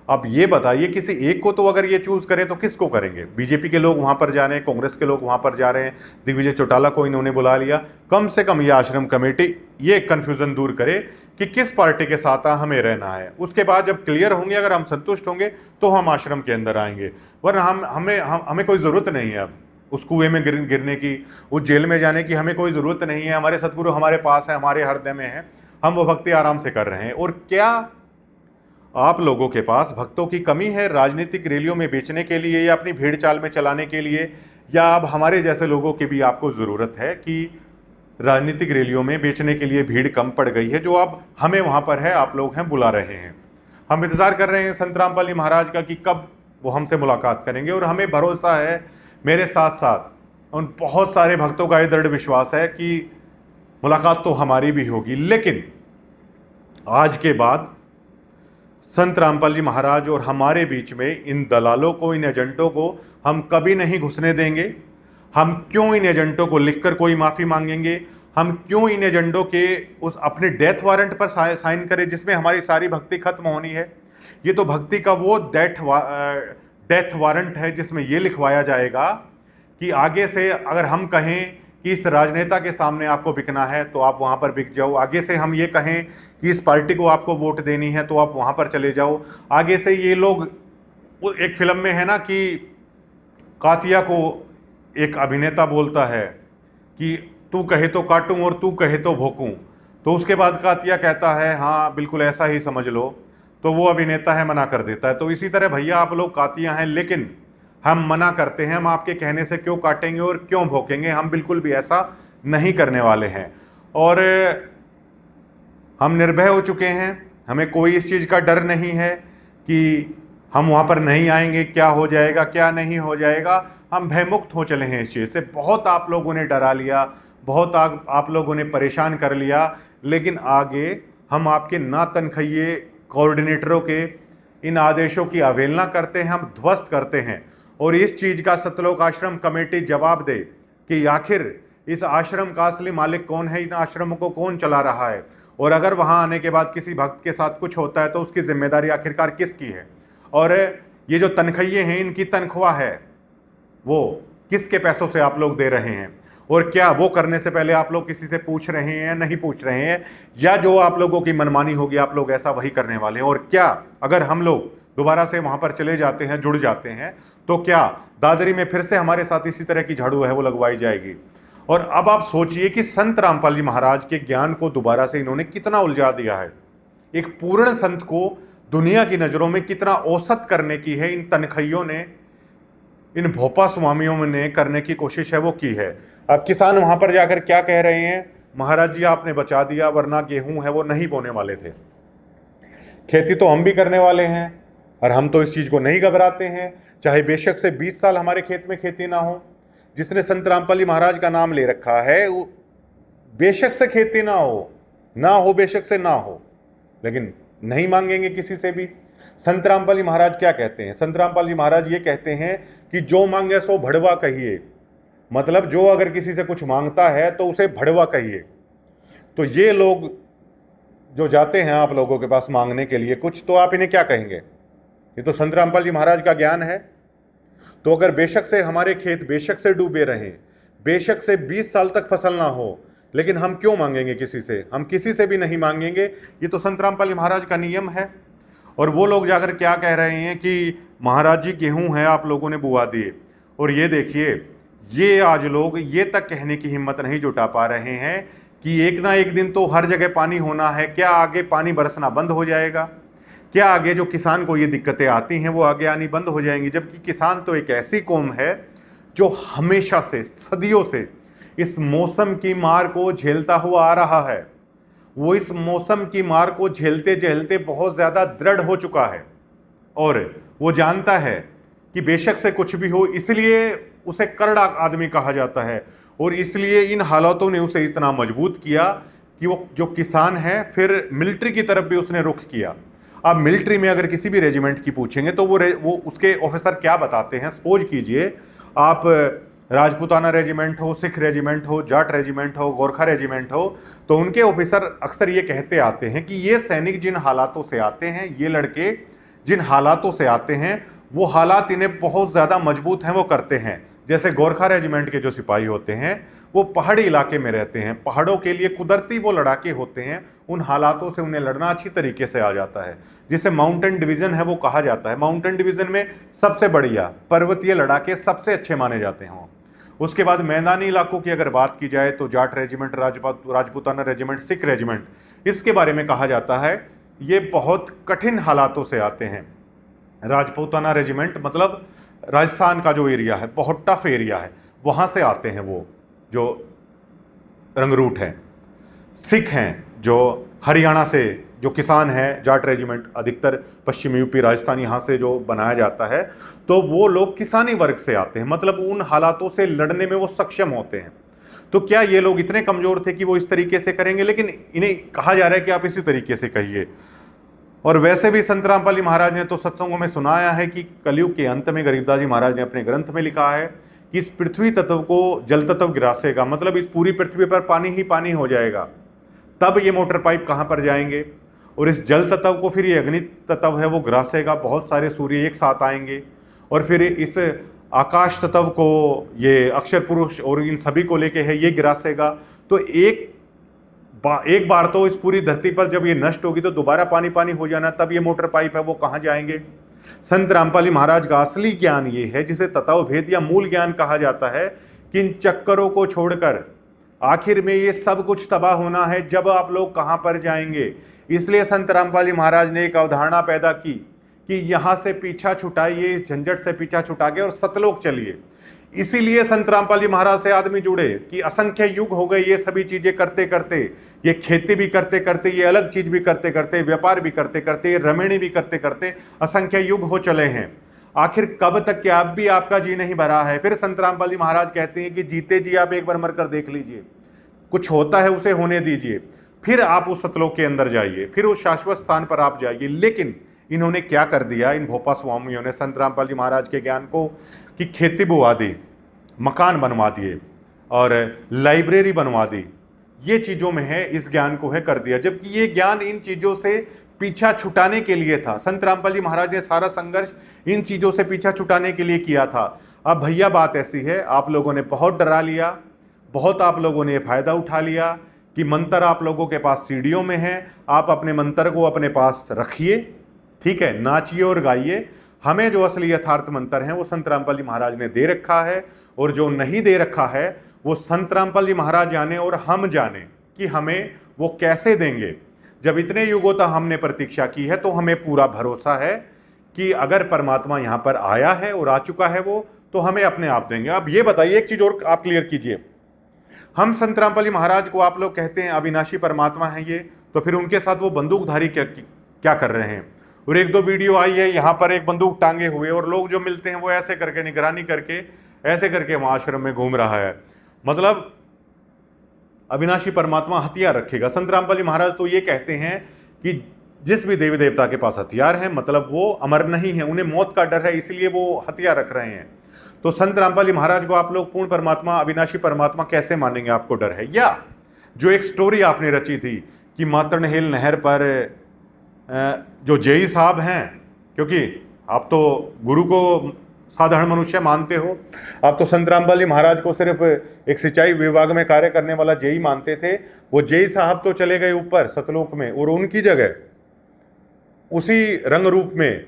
अब ये बताइए किसी एक को तो अगर ये चूज करें तो किसको करेंगे? बीजेपी के लोग वहां पर जा रहे हैं, कांग्रेस के लोग वहां पर जा रहे हैं, दिग्विजय चौटाला को इन्होंने बुला लिया। कम से कम ये आश्रम कमेटी ये कंफ्यूजन दूर करे कि किस पार्टी के साथ हमें रहना है। उसके बाद जब क्लियर होंगे, अगर हम संतुष्ट होंगे तो हम आश्रम के अंदर आएंगे, वरना हमें कोई ज़रूरत नहीं है अब उस कुएं में गिरने की, उस जेल में जाने की हमें कोई ज़रूरत नहीं है। हमारे सतगुरु हमारे पास है, हमारे हृदय में है, हम वो भक्ति आराम से कर रहे हैं। और क्या आप लोगों के पास भक्तों की कमी है राजनीतिक रैलियों में बेचने के लिए या अपनी भीड़ चाल में चलाने के लिए, या अब हमारे जैसे लोगों की भी आपको ज़रूरत है कि राजनीतिक रैलियों में बेचने के लिए भीड़ कम पड़ गई है, जो अब हमें वहाँ पर है, आप लोग हैं बुला रहे हैं। हम इंतज़ार कर रहे हैं संत रामपाल जी महाराज का कि कब वो हमसे मुलाकात करेंगे, और हमें भरोसा है, मेरे साथ साथ उन बहुत सारे भक्तों का ये दृढ़ विश्वास है कि मुलाकात तो हमारी भी होगी। लेकिन आज के बाद संत रामपाल जी महाराज और हमारे बीच में इन दलालों को, इन एजेंटों को हम कभी नहीं घुसने देंगे। हम क्यों इन एजेंटों को लिखकर कोई माफ़ी मांगेंगे? हम क्यों इन एजेंटों के उस अपने डेथ वारंट पर साइन करें जिसमें हमारी सारी भक्ति खत्म होनी है? ये तो भक्ति का वो डेथ वारंट है जिसमें ये लिखवाया जाएगा कि आगे से अगर हम कहें कि इस राजनेता के सामने आपको बिकना है तो आप वहाँ पर बिक जाओ, आगे से हम ये कहें कि इस पार्टी को आपको वोट देनी है तो आप वहाँ पर चले जाओ, आगे से ये लोग, एक फिल्म में है ना कि कातिया को एक अभिनेता बोलता है कि तू कहे तो काटूं और तू कहे तो भोंकूं, तो उसके बाद कातिया कहता है हाँ बिल्कुल ऐसा ही समझ लो, तो वो अभिनेता है मना कर देता है। तो इसी तरह भैया आप लोग कातिया हैं, लेकिन हम मना करते हैं, हम आपके कहने से क्यों काटेंगे और क्यों भोंकेंगे? हम बिल्कुल भी ऐसा नहीं करने वाले हैं, और हम निर्भय हो चुके हैं। हमें कोई इस चीज़ का डर नहीं है कि हम वहाँ पर नहीं आएंगे, क्या हो जाएगा क्या नहीं हो जाएगा। हम भयमुक्त हो चले हैं इस चीज़ से। बहुत आप लोगों ने डरा लिया, बहुत आप लोगों ने परेशान कर लिया, लेकिन आगे हम आपके ना तनखइये कोऑर्डिनेटरों के इन आदेशों की अवहेलना करते हैं, हम ध्वस्त करते हैं। और इस चीज़ का सतलोक आश्रम कमेटी जवाब दे कि आखिर इस आश्रम का असली मालिक कौन है, इन आश्रमों को कौन चला रहा है, और अगर वहाँ आने के बाद किसी भक्त के साथ कुछ होता है तो उसकी जिम्मेदारी आखिरकार किसकी है? और ये जो तनखइये हैं इनकी तनख्वाह है वो किसके पैसों से आप लोग दे रहे हैं? और क्या वो करने से पहले आप लोग किसी से पूछ रहे हैं, नहीं पूछ रहे हैं, या जो आप लोगों की मनमानी होगी आप लोग ऐसा वही करने वाले हैं? और क्या अगर हम लोग दोबारा से वहाँ पर चले जाते हैं, जुड़ जाते हैं, तो क्या दादरी में फिर से हमारे साथ इसी तरह की झाड़ू है वो लगवाई जाएगी? और अब आप सोचिए कि संत रामपाल जी महाराज के ज्ञान को दोबारा से इन्होंने कितना उलझा दिया है। एक पूर्ण संत को दुनिया की नज़रों में कितना औसत करने की है इन तनखइयों ने, इन भोपा स्वामियों ने करने की कोशिश है वो की है। अब किसान वहां पर जाकर क्या कह रहे हैं? महाराज जी आपने बचा दिया, वरना गेहूं है वो नहीं बोने वाले थे। खेती तो हम भी करने वाले हैं और हम तो इस चीज़ को नहीं घबराते हैं, चाहे बेशक से 20 साल हमारे खेत में खेती ना हो। जिसने संत रामपाल जी महाराज का नाम ले रखा है वो बेशक से खेती ना हो बेशक से ना हो, लेकिन नहीं मांगेंगे किसी से भी। संत रामपाल जी महाराज क्या कहते हैं? संत रामपाल जी महाराज ये कहते हैं कि जो मांगे सो भड़वा कहिए, मतलब जो अगर किसी से कुछ मांगता है तो उसे भड़वा कहिए। तो ये लोग जो जाते हैं आप लोगों के पास मांगने के लिए कुछ, तो आप इन्हें क्या कहेंगे? ये तो संत रामपाल जी महाराज का ज्ञान है। तो अगर बेशक से हमारे खेत बेशक से डूबे रहें, बेशक से 20 साल तक फसल ना हो, लेकिन हम क्यों मांगेंगे किसी से? हम किसी से भी नहीं मांगेंगे। ये तो संत रामपाल जी महाराज का नियम है। और वो लोग जाकर क्या कह रहे हैं कि महाराज जी गेहूं है आप लोगों ने बुआ दिए। और ये देखिए, ये आज लोग ये तक कहने की हिम्मत नहीं जुटा पा रहे हैं कि एक ना एक दिन तो हर जगह पानी होना है। क्या आगे पानी बरसना बंद हो जाएगा? क्या आगे जो किसान को ये दिक्कतें आती हैं वो आगे आनी बंद हो जाएंगी? जबकि किसान तो एक ऐसी कौम है जो हमेशा से, सदियों से इस मौसम की मार को झेलता हुआ आ रहा है। वो इस मौसम की मार को झेलते झेलते बहुत ज़्यादा दृढ़ हो चुका है और वो जानता है कि बेशक से कुछ भी हो, इसलिए उसे करड़ा आदमी कहा जाता है। और इसलिए इन हालातों ने उसे इतना मजबूत किया कि वो जो किसान है, फिर मिलिट्री की तरफ भी उसने रुख किया। अब मिलिट्री में अगर किसी भी रेजिमेंट की पूछेंगे तो वो उसके ऑफिसर क्या बताते हैं? सपोज कीजिए आप राजपूताना रेजिमेंट हो, सिख रेजिमेंट हो, जाट रेजिमेंट हो, गोरखा रेजिमेंट हो, तो उनके ऑफिसर अक्सर ये कहते आते हैं कि ये सैनिक जिन हालातों से आते हैं, ये लड़के जिन हालातों से आते हैं, वो हालात इन्हें बहुत ज़्यादा मजबूत हैं, वो करते हैं। जैसे गोरखा रेजिमेंट के जो सिपाही होते हैं वो पहाड़ी इलाके में रहते हैं, पहाड़ों के लिए कुदरती वो लड़ाके होते हैं, उन हालातों से उन्हें लड़ना अच्छी तरीके से आ जाता है, जिसे माउंटेन डिवीज़न है वो कहा जाता है। माउंटेन डिवीज़न में सबसे बढ़िया पर्वतीय लड़ाके सबसे अच्छे माने जाते हैं। उसके बाद मैदानी इलाकों की अगर बात की जाए तो Jat regiment, Rajputana regiment, Sikh regiment, इसके बारे में कहा जाता है ये बहुत कठिन हालातों से आते हैं। राजपूताना रेजिमेंट मतलब राजस्थान का जो एरिया है, बहुत टफ एरिया है, वहाँ से आते हैं वो जो रंगरूट हैं। सिख हैं जो हरियाणा से, जो किसान हैं, जाट रेजिमेंट अधिकतर पश्चिम यूपी, राजस्थान यहाँ से जो बनाया जाता है, तो वो लोग किसानी वर्ग से आते हैं, मतलब उन हालातों से लड़ने में वो सक्षम होते हैं। तो क्या ये लोग इतने कमज़ोर थे कि वो इस तरीके से करेंगे? लेकिन इन्हें कहा जा रहा है कि आप इसी तरीके से कहिए। और वैसे भी संत रामपाल जी महाराज ने तो सत्संगों में सुनाया है कि कलयुग के अंत में गरीबदास जी महाराज ने अपने ग्रंथ में लिखा है कि इस पृथ्वी तत्व को जल तत्व गिरासेगा, मतलब इस पूरी पृथ्वी पर पानी ही पानी हो जाएगा। तब ये मोटर पाइप कहाँ पर जाएंगे? और इस जल तत्व को फिर ये अग्नि तत्व है वो ग्रासेगा, बहुत सारे सूर्य एक साथ आएंगे। और फिर इस आकाश तत्व को ये अक्षर पुरुष और इन सभी को लेके है ये गिरासेगा। तो एक बार तो इस पूरी धरती पर जब ये नष्ट होगी तो दोबारा पानी पानी हो जाना, तब ये मोटर पाइप है वो कहाँ जाएंगे? संत रामपाल जी महाराज का असली ज्ञान ये है, जिसे तत्व भेद या मूल ज्ञान कहा जाता है, कि इन चक्करों को छोड़कर आखिर में ये सब कुछ तबाह होना है, जब आप लोग कहाँ पर जाएंगे। इसलिए संत रामपाल जी महाराज ने एक अवधारणा पैदा की कि यहाँ से पीछा छुटाइए, इस झंझट से पीछा छुटा के और सतलोक चलिए। इसीलिए संत रामपाल जी महाराज से आदमी जुड़े कि असंख्य युग हो गए ये सभी चीजें करते करते, ये खेती भी करते करते, ये अलग चीज भी करते करते, व्यापार भी करते करते, ये रमणी भी करते करते असंख्य युग हो चले हैं। आखिर कब तक क्या अब भी आपका जी नहीं भरा है? फिर संत रामपाल जी महाराज कहते हैं कि जीते जी आप एक बार मरकर देख लीजिए, कुछ होता है उसे होने दीजिए, फिर आप उस सतलोक के अंदर जाइए, फिर उस शाश्वत स्थान पर आप जाइए। लेकिन इन्होंने क्या कर दिया, इन भोपा स्वामियों ने संत रामपाल जी महाराज के ज्ञान को कि खेती बुआ दी, मकान बनवा दिए और लाइब्रेरी बनवा दी, ये चीज़ों में है, इस ज्ञान को है कर दिया। जबकि ये ज्ञान इन चीज़ों से पीछा छुटाने के लिए था। संत रामपाल जी महाराज ने सारा संघर्ष इन चीज़ों से पीछा छुटाने के लिए किया था। अब भैया बात ऐसी है, आप लोगों ने बहुत डरा लिया, बहुत आप लोगों ने फ़ायदा उठा लिया कि मंत्र आप लोगों के पास सीढ़ियों में है, आप अपने मंत्र को अपने पास रखिए, ठीक है, नाचिए और गाइए। हमें जो असली यथार्थ मंत्र है वो संत रामपाल जी महाराज ने दे रखा है, और जो नहीं दे रखा है वो संत रामपाल जी महाराज जाने और हम जाने कि हमें वो कैसे देंगे। जब इतने युगों तक हमने प्रतीक्षा की है तो हमें पूरा भरोसा है कि अगर परमात्मा यहाँ पर आया है और आ चुका है वो, तो हमें अपने आप देंगे। अब ये बताइए, एक चीज़ और आप क्लियर कीजिए, हम संत रामपाल जी महाराज को आप लोग कहते हैं अविनाशी परमात्मा है ये, तो फिर उनके साथ वो बंदूकधारी क्या कर रहे हैं? और एक दो वीडियो आई है यहाँ पर एक बंदूक टांगे हुए और लोग जो मिलते हैं वो ऐसे करके निगरानी करके ऐसे करके वहाँ आश्रम में घूम रहा है। मतलब अविनाशी परमात्मा हथियार रखेगा। संत रामपाल जी महाराज तो ये कहते हैं कि जिस भी देवी देवता के पास हथियार है मतलब वो अमर नहीं है, उन्हें मौत का डर है, इसलिए वो हथियार रख रहे हैं। तो संत रामपाल जी महाराज को आप लोग पूर्ण परमात्मा, अविनाशी परमात्मा कैसे मानेंगे? आपको डर है? या जो एक स्टोरी आपने रची थी कि मातरनहेल नहर पर जो जेई साहब हैं, क्योंकि आप तो गुरु को साधारण मनुष्य मानते हो, आप तो संत रामपाल जी महाराज को सिर्फ एक सिंचाई विभाग में कार्य करने वाला जेई मानते थे। वो जेई साहब तो चले गए ऊपर सतलोक में, और उनकी जगह उसी रंग रूप में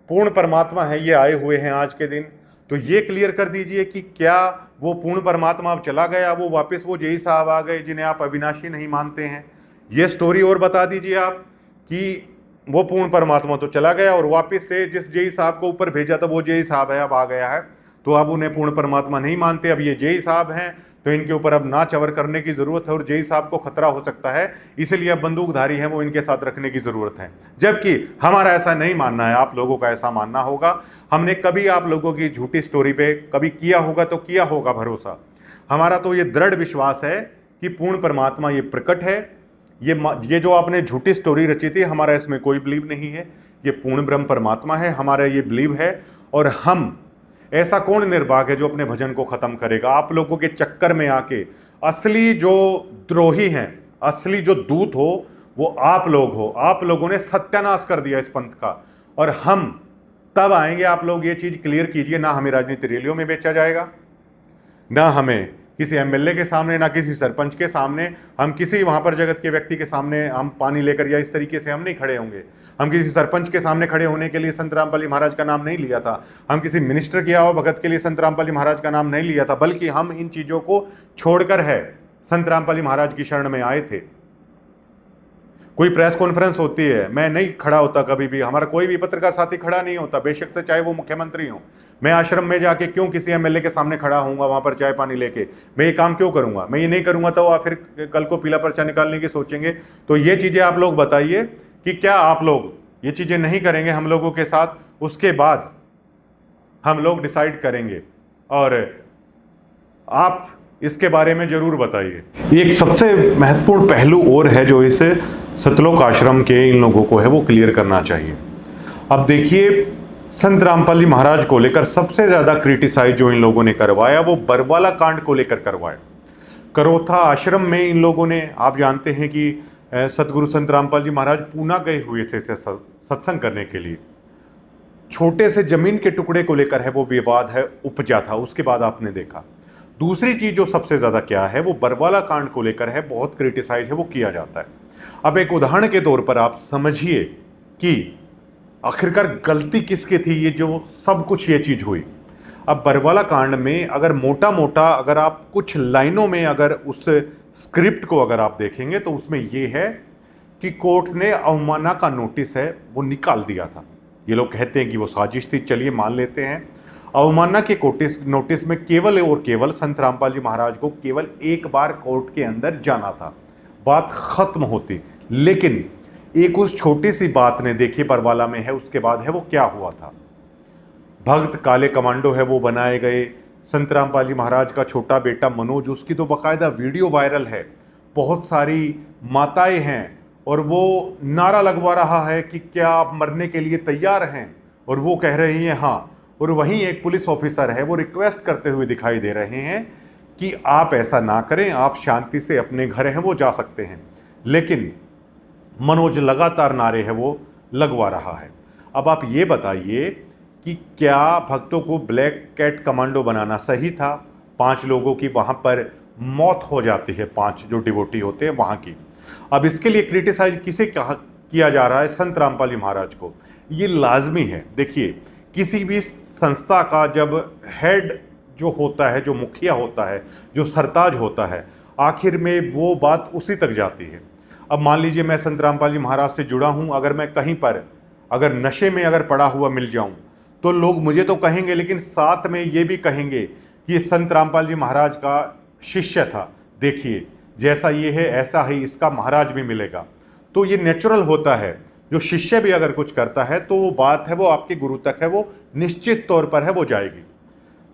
पूर्ण परमात्मा है ये आए हुए हैं आज के दिन। तो ये क्लियर कर दीजिए कि क्या वो पूर्ण परमात्मा अब चला गया, वो वापस वो जेई साहब आ गए जिन्हें आप अविनाशी नहीं मानते हैं? ये स्टोरी और बता दीजिए आप कि वो पूर्ण परमात्मा तो चला गया और वापस से जिस जेई साहब को ऊपर भेजा था वो जेई साहब है अब आ गया है, तो अब उन्हें पूर्ण परमात्मा नहीं मानते, अब ये जेई साहब हैं, तो इनके ऊपर अब ना चवर करने की जरूरत है और जेई साहब को खतरा हो सकता है, इसलिए अब बंदूकधारी हैं वो इनके साथ रखने की जरूरत है। जबकि हमारा ऐसा नहीं मानना है, आप लोगों का ऐसा मानना होगा। हमने कभी आप लोगों की झूठी स्टोरी पे कभी किया होगा तो किया होगा भरोसा। हमारा तो ये दृढ़ विश्वास है कि पूर्ण परमात्मा ये प्रकट है। ये जो आपने झूठी स्टोरी रची थी, हमारा इसमें कोई बिलीव नहीं है। ये पूर्ण ब्रह्म परमात्मा है, हमारा ये बिलीव है। और हम, ऐसा कौन निर्भाग है जो अपने भजन को खत्म करेगा? आप लोगों के चक्कर में आके असली जो द्रोही हैं, असली जो दूत हो वो आप लोग हो। आप लोगों ने सत्यानाश कर दिया इस पंथ का, और हम तब आएंगे। आप लोग ये चीज क्लियर कीजिए, ना हमें राजनीति रैलियों में बेचा जाएगा, ना हमें किसी एमएलए के सामने, ना किसी सरपंच के सामने, हम किसी वहां पर जगत के व्यक्ति के सामने हम पानी लेकर या इस तरीके से हम नहीं खड़े होंगे। हम किसी सरपंच के सामने खड़े होने के लिए संत रामपाल जी महाराज का नाम नहीं लिया था। हम किसी मिनिस्टर की आओ भगत के लिए संत रामपाल जी महाराज का नाम नहीं लिया था, बल्कि हम इन चीजों को छोड़कर है संत रामपाल जी महाराज की शरण में आए थे। कोई प्रेस कॉन्फ्रेंस होती है, मैं नहीं खड़ा होता कभी भी, हमारा कोई भी पत्रकार साथी खड़ा नहीं होता, बेशक से चाहे वो मुख्यमंत्री हो। मैं आश्रम में जाके क्यों किसी एमएलए के सामने खड़ा होऊंगा वहां पर चाय पानी लेके? मैं ये काम क्यों करूंगा? मैं ये नहीं करूंगा तो आप फिर कल को पीला पर्चा निकालने की सोचेंगे। तो ये चीजें आप लोग बताइए कि क्या आप लोग ये चीजें नहीं करेंगे हम लोगों के साथ? उसके बाद हम लोग डिसाइड करेंगे, और आप इसके बारे में जरूर बताइए। एक सबसे महत्वपूर्ण पहलू और है जो इस सतलोक आश्रम के इन लोगों को है वो क्लियर करना चाहिए। अब देखिए, संत रामपाल जी महाराज को लेकर सबसे ज्यादा क्रिटिसाइज जो इन लोगों ने करवाया वो बरवाला कांड को लेकर करवाया। करोथा आश्रम में इन लोगों ने, आप जानते हैं कि सतगुरु संत रामपाल जी महाराज पूना गए हुए थे सत्संग करने के लिए। छोटे से जमीन के टुकड़े को लेकर है वो विवाद है उपजा था। उसके बाद आपने देखा दूसरी चीज जो सबसे ज्यादा क्या है वो बरवाला कांड को लेकर है, बहुत क्रिटिसाइज है वो किया जाता है। अब एक उदाहरण के तौर पर आप समझिए कि आखिरकार गलती किसकी थी, ये जो सब कुछ ये चीज हुई। अब बरवाला कांड में अगर मोटा मोटा अगर आप कुछ लाइनों में अगर उस स्क्रिप्ट को अगर आप देखेंगे तो उसमें ये है कि कोर्ट ने अवमानना का नोटिस है वो निकाल दिया था। ये लोग कहते हैं कि वो साजिश थी, चलिए मान लेते हैं। अवमानना के नोटिस में केवल और केवल संत रामपाल जी महाराज को केवल एक बार कोर्ट के अंदर जाना था, बात खत्म होती। लेकिन एक उस छोटी सी बात ने, देखिए बरवाला में है, उसके बाद है वो क्या हुआ था। भक्त काले कमांडो है वो बनाए गए। संत रामपाल जी महाराज का छोटा बेटा मनोज, उसकी तो बाकायदा वीडियो वायरल है। बहुत सारी माताएं हैं और वो नारा लगवा रहा है कि क्या आप मरने के लिए तैयार हैं, और वो कह रही हैं हाँ। और वहीं एक पुलिस ऑफिसर है वो रिक्वेस्ट करते हुए दिखाई दे रहे हैं कि आप ऐसा ना करें, आप शांति से अपने घर हैं वो जा सकते हैं। लेकिन मनोज लगातार नारे है वो लगवा रहा है। अब आप ये बताइए कि क्या भक्तों को ब्लैक कैट कमांडो बनाना सही था? 5 लोगों की वहां पर मौत हो जाती है, 5 जो डिवोटी होते हैं वहां की। अब इसके लिए क्रिटिसाइज किसे किया जा रहा है? संत रामपाल जी महाराज को। ये लाजमी है। देखिए, किसी भी संस्था का जब हेड जो होता है, जो मुखिया होता है, जो सरताज होता है, आखिर में वो बात उसी तक जाती है। अब मान लीजिए मैं संत रामपाल जी महाराज से जुड़ा हूं, अगर मैं कहीं पर अगर नशे में अगर पड़ा हुआ मिल जाऊं तो लोग मुझे तो कहेंगे, लेकिन साथ में ये भी कहेंगे कि ये संत रामपाल जी महाराज का शिष्य था, देखिए जैसा ये है ऐसा ही इसका महाराज भी मिलेगा। तो ये नेचुरल होता है। जो शिष्य भी अगर कुछ करता है तो वो बात है वो आपके गुरु तक है, वो निश्चित तौर पर है वो जाएगी।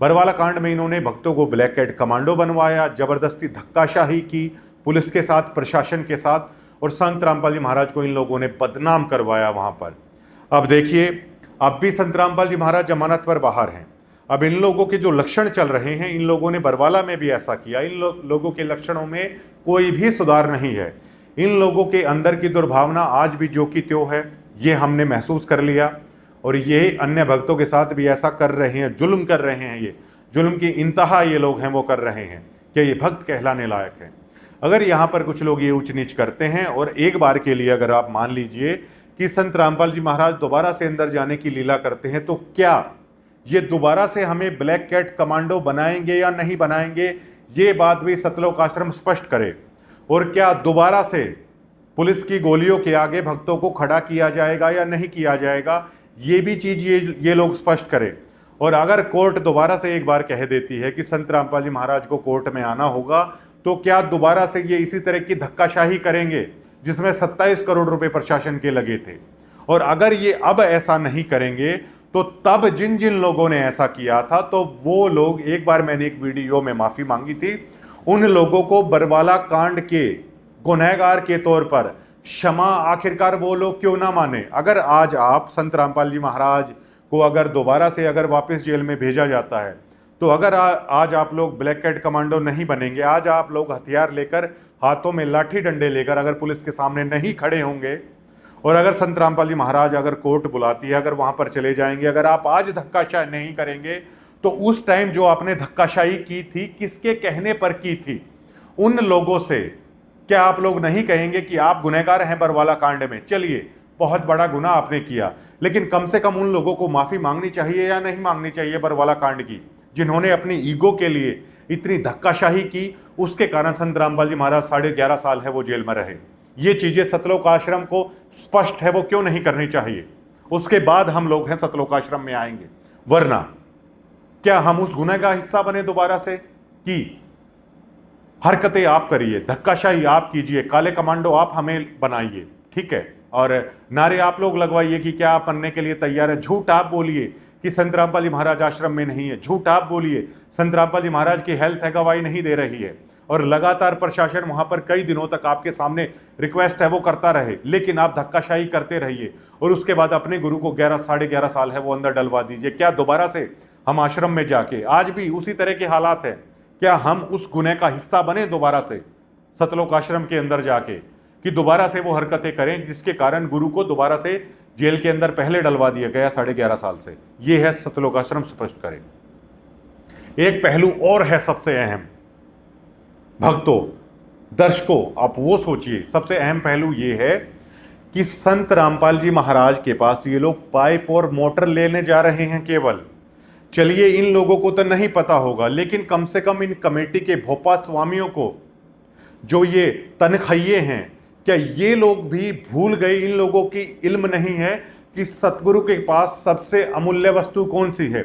बरवाला कांड में इन्होंने भक्तों को ब्लैक कैट कमांडो बनवाया, जबरदस्ती धक्काशाही की पुलिस के साथ, प्रशासन के साथ, और संत रामपाल जी महाराज को इन लोगों ने बदनाम करवाया वहां पर। अब देखिए, अब भी संत रामपाल जी महाराज जमानत पर बाहर हैं। अब इन लोगों के जो लक्षण चल रहे हैं, इन लोगों ने बरवाला में भी ऐसा किया, इन लोगों के लक्षणों में कोई भी सुधार नहीं है। इन लोगों के अंदर की दुर्भावना आज भी जो की त्यों है, ये हमने महसूस कर लिया। और ये अन्य भक्तों के साथ भी ऐसा कर रहे हैं, जुल्म कर रहे हैं, ये जुल्म की इंतहा ये लोग हैं वो कर रहे हैं। क्या ये भक्त कहलाने लायक है? अगर यहाँ पर कुछ लोग ये ऊंच नीच करते हैं और एक बार के लिए अगर आप मान लीजिए कि संत रामपाल जी महाराज दोबारा से अंदर जाने की लीला करते हैं, तो क्या ये दोबारा से हमें ब्लैक कैट कमांडो बनाएंगे या नहीं बनाएंगे, ये बात भी सतलोक आश्रम स्पष्ट करे। और क्या दोबारा से पुलिस की गोलियों के आगे भक्तों को खड़ा किया जाएगा या नहीं किया जाएगा, ये भी चीज ये लोग स्पष्ट करें। और अगर कोर्ट दोबारा से एक बार कह देती है कि संत रामपाल जी महाराज को कोर्ट में आना होगा, तो क्या दोबारा से ये इसी तरह की धक्काशाही करेंगे जिसमें 27 करोड़ रुपए प्रशासन के लगे थे? और अगर ये अब ऐसा नहीं करेंगे तो तब जिन जिन लोगों ने ऐसा किया था, तो वो लोग, एक बार मैंने एक वीडियो में माफी मांगी थी, उन लोगों को बरवाला कांड के गुनहगार के तौर पर क्षमा आखिरकार वो लोग क्यों ना माने। अगर आज आप संत रामपाल जी महाराज को अगर दोबारा से अगर वापस जेल में भेजा जाता है, तो अगर आज आप लोग ब्लैक कैट कमांडो नहीं बनेंगे, आज आप लोग हथियार लेकर, हाथों में लाठी डंडे लेकर अगर पुलिस के सामने नहीं खड़े होंगे, और अगर संत रामपाल जी महाराज अगर कोर्ट बुलाती है, अगर वहां पर चले जाएंगे, अगर आप आज धक्काशाही नहीं करेंगे, तो उस टाइम जो आपने धक्काशाही की थी, किसके कहने पर की थी? उन लोगों से क्या आप लोग नहीं कहेंगे कि आप गुनहगार हैं बरवाला कांड में? चलिए, बहुत बड़ा गुनाह आपने किया, लेकिन कम से कम उन लोगों को माफी मांगनी चाहिए या नहीं मांगनी चाहिए बरवाला कांड की, जिन्होंने अपनी ईगो के लिए इतनी धक्काशाही की, उसके कारण संत रामपाल जी महाराज 11.5 साल है वो जेल में रहे। ये चीजें सतलोक आश्रम को स्पष्ट है वो क्यों नहीं करनी चाहिए? उसके बाद हम लोग हैं सतलोक आश्रम में आएंगे, वरना क्या हम उस गुनाह का हिस्सा बने दोबारा से? कि हरकतें आप करिए, धक्काशाही आप कीजिए, काले कमांडो आप हमें बनाइए, ठीक है, और नारे आप लोग लगवाइए कि क्या आप बनने के लिए तैयार है। झूठ आप बोलिए कि संत रामपाल जी महाराज आश्रम में नहीं है, झूठ आप बोलिए संत रामपाल जी महाराज की हेल्थ है गवाही नहीं दे रही है, और लगातार प्रशासन वहां पर कई दिनों तक आपके सामने रिक्वेस्ट है वो करता रहे, लेकिन आप धक्काशाही करते रहिए और उसके बाद अपने गुरु को 11.5 साल है वो अंदर डलवा दीजिए। क्या दोबारा से हम आश्रम में जाके, आज भी उसी तरह के हालात है, क्या हम उस गुनाह का हिस्सा बने दोबारा से सतलोक आश्रम के अंदर जाके, कि दोबारा से वो हरकतें करें जिसके कारण गुरु को दोबारा से जेल के अंदर पहले डलवा दिया गया 11.5 साल से? ये है सतलोक आश्रम स्पष्ट करें। एक पहलू और है सबसे अहम, भक्तों, दर्शकों, आप वो सोचिए, सबसे अहम पहलू ये है कि संत रामपाल जी महाराज के पास ये लोग पाइप और मोटर लेने जा रहे हैं केवल। चलिए, इन लोगों को तो नहीं पता होगा, लेकिन कम से कम इन कमेटी के भोपा स्वामियों को, जो ये तनखइये हैं, क्या ये लोग भी भूल गए, इन लोगों की इल्म नहीं है कि सतगुरु के पास सबसे अमूल्य वस्तु कौन सी है?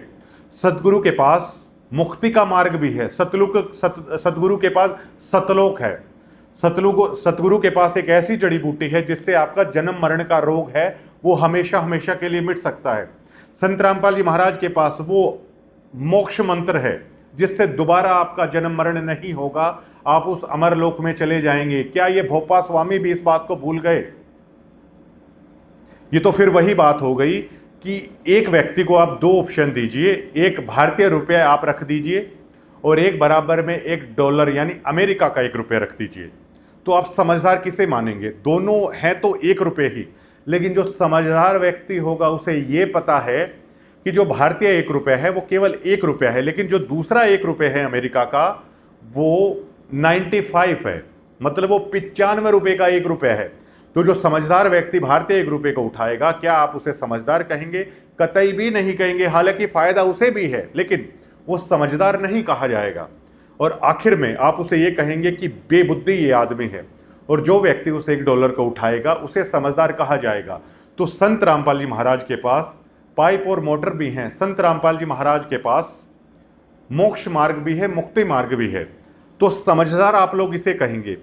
सतगुरु के पास मुक्ति का मार्ग भी है, सतगुरु के पास सतलोक है, सतगुरु के पास एक ऐसी जड़ी बूटी है जिससे आपका जन्म मरण का रोग है वो हमेशा हमेशा के लिए मिट सकता है। संत रामपाल जी महाराज के पास वो मोक्ष मंत्र है जिससे दोबारा आपका जन्म मरण नहीं होगा, आप उस अमर लोक में चले जाएंगे। क्या ये भोपा स्वामी भी इस बात को भूल गए? ये तो फिर वही बात हो गई कि एक व्यक्ति को आप 2 ऑप्शन दीजिए, एक भारतीय रुपया आप रख दीजिए और एक बराबर में $1 यानी अमेरिका का 1 रुपया रख दीजिए, तो आप समझदार किसे मानेंगे? दोनों हैं तो 1 रुपये ही, लेकिन जो समझदार व्यक्ति होगा उसे ये पता है कि जो भारतीय 1 रुपया है वो केवल 1 रुपया है, लेकिन जो दूसरा 1 रुपया है अमेरिका का वो 95 है, मतलब वो 95 रुपये का 1 रुपया है। तो जो समझदार व्यक्ति भारतीय 1 रुपये को उठाएगा, क्या आप उसे समझदार कहेंगे? कतई भी नहीं कहेंगे। हालांकि फायदा उसे भी है, लेकिन वो समझदार नहीं कहा जाएगा, और आखिर में आप उसे ये कहेंगे कि बेबुद्धि ये आदमी है। और जो व्यक्ति उस $1 को उठाएगा उसे समझदार कहा जाएगा। तो संत रामपाल जी महाराज के पास पाइप और मोटर भी हैं, संत रामपाल जी महाराज के पास मोक्ष मार्ग भी है, मुक्ति मार्ग भी है, तो समझदार आप लोग इसे कहेंगे।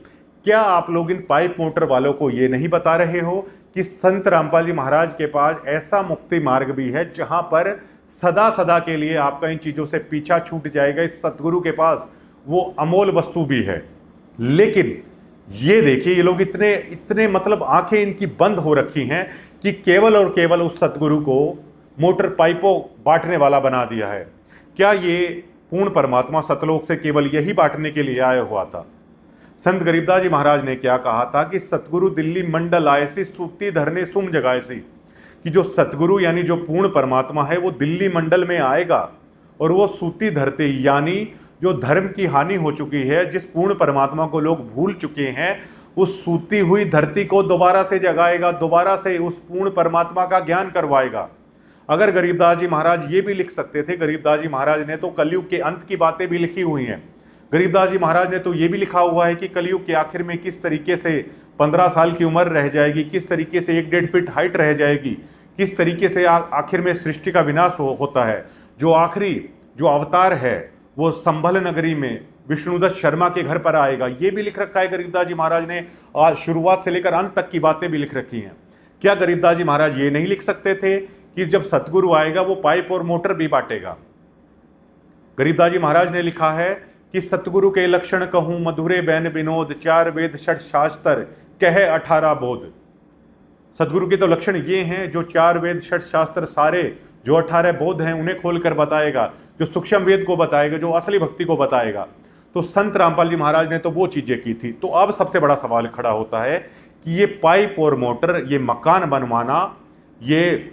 क्या आप लोग इन पाइप मोटर वालों को ये नहीं बता रहे हो कि संत रामपाल जी महाराज के पास ऐसा मुक्ति मार्ग भी है जहां पर सदा सदा के लिए आपका इन चीजों से पीछा छूट जाएगा? इस सतगुरु के पास वो अमोल वस्तु भी है। लेकिन ये देखिए, ये लोग इतने इतने मतलब आंखें इनकी बंद हो रखी हैं कि केवल और केवल उस सतगुरु को मोटर पाइपों बांटने वाला बना दिया है। क्या ये पूर्ण परमात्मा सतलोक से केवल यही बांटने के लिए आया हुआ था? संत गरीबदास जी महाराज ने क्या कहा था कि सतगुरु दिल्ली मंडल आए सी सूती धरने सुम जगाए सी, कि जो सतगुरु यानी जो पूर्ण परमात्मा है वो दिल्ली मंडल में आएगा और वो सूती धरती यानी जो धर्म की हानि हो चुकी है, जिस पूर्ण परमात्मा को लोग भूल चुके हैं, उस सूती हुई धरती को दोबारा से जगाएगा, दोबारा से उस पूर्ण परमात्मा का ज्ञान करवाएगा। अगर गरीबदास जी महाराज ये भी लिख सकते थे, गरीबदास जी महाराज ने तो कलयुग के अंत की बातें भी लिखी हुई हैं। गरीबदास जी महाराज ने तो ये भी लिखा हुआ है कि कलयुग के आखिर में किस तरीके से 15 साल की उम्र रह जाएगी, किस तरीके से 1-1.5 फीट हाइट रह जाएगी, किस तरीके से आखिर में सृष्टि का विनाश होता है। जो आखिरी जो अवतार है वो संभल नगरी में विष्णुदत्त शर्मा के घर पर आएगा, ये भी लिख रखा है गरीबदास जी महाराज ने। आज शुरुआत से लेकर अंत तक की बातें भी लिख रखी हैं। क्या गरीबदास जी महाराज ये नहीं लिख सकते थे कि जब सतगुरु आएगा वो पाइप और मोटर भी बांटेगा? गरीबदास जी महाराज ने लिखा है कि सतगुरु के लक्षण कहूं मधुरे बैन विनोद, 4 वेद 6 शास्त्र कहे 18 बोध। सतगुरु के तो लक्षण ये हैं, जो 4 वेद 6 शास्त्र सारे जो 18 बोध हैं उन्हें खोलकर बताएगा, जो सूक्ष्म वेद को बताएगा, जो असली भक्ति को बताएगा। तो संत रामपाल जी महाराज ने तो वो चीजें की थी। तो अब सबसे बड़ा सवाल खड़ा होता है कि ये पाइप और मोटर, ये मकान बनवाना, ये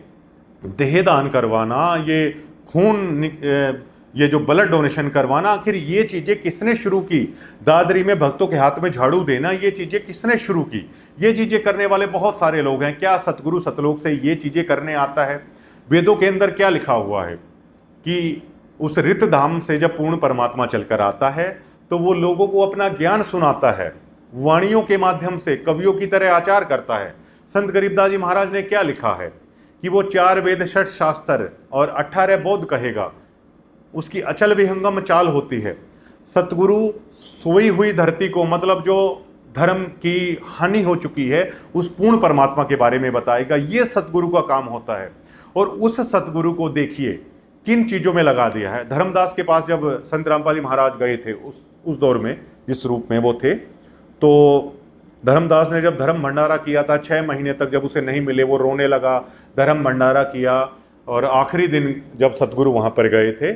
देहदान करवाना, ये खून, ये जो ब्लड डोनेशन करवाना, आखिर ये चीजें किसने शुरू की? दादरी में भक्तों के हाथ में झाड़ू देना, ये चीजें किसने शुरू की? ये चीजें करने वाले बहुत सारे लोग हैं। क्या सतगुरु सतलोक से ये चीजें करने आता है? वेदों के अंदर क्या लिखा हुआ है कि उस रित धाम से जब पूर्ण परमात्मा चलकर आता है तो वो लोगों को अपना ज्ञान सुनाता है, वाणियों के माध्यम से कवियों की तरह आचार करता है। संत गरीबदास जी महाराज ने क्या लिखा है कि वो 4 वेद 6 शास्त्र और 18 बोध कहेगा, उसकी अचल विहंगम चाल होती है। सतगुरु सोई हुई धरती को, मतलब जो धर्म की हानि हो चुकी है, उस पूर्ण परमात्मा के बारे में बताएगा। ये सतगुरु का काम होता है। और उस सतगुरु को देखिए किन चीजों में लगा दिया है। धर्मदास के पास जब संत रामपाल जी महाराज गए थे उस दौर में, जिस रूप में वो थे, तो धर्मदास ने जब धर्म भंडारा किया था 6 महीने तक, जब उसे नहीं मिले वो रोने लगा, धर्म भंडारा किया। और आखिरी दिन जब सतगुरु वहां पर गए थे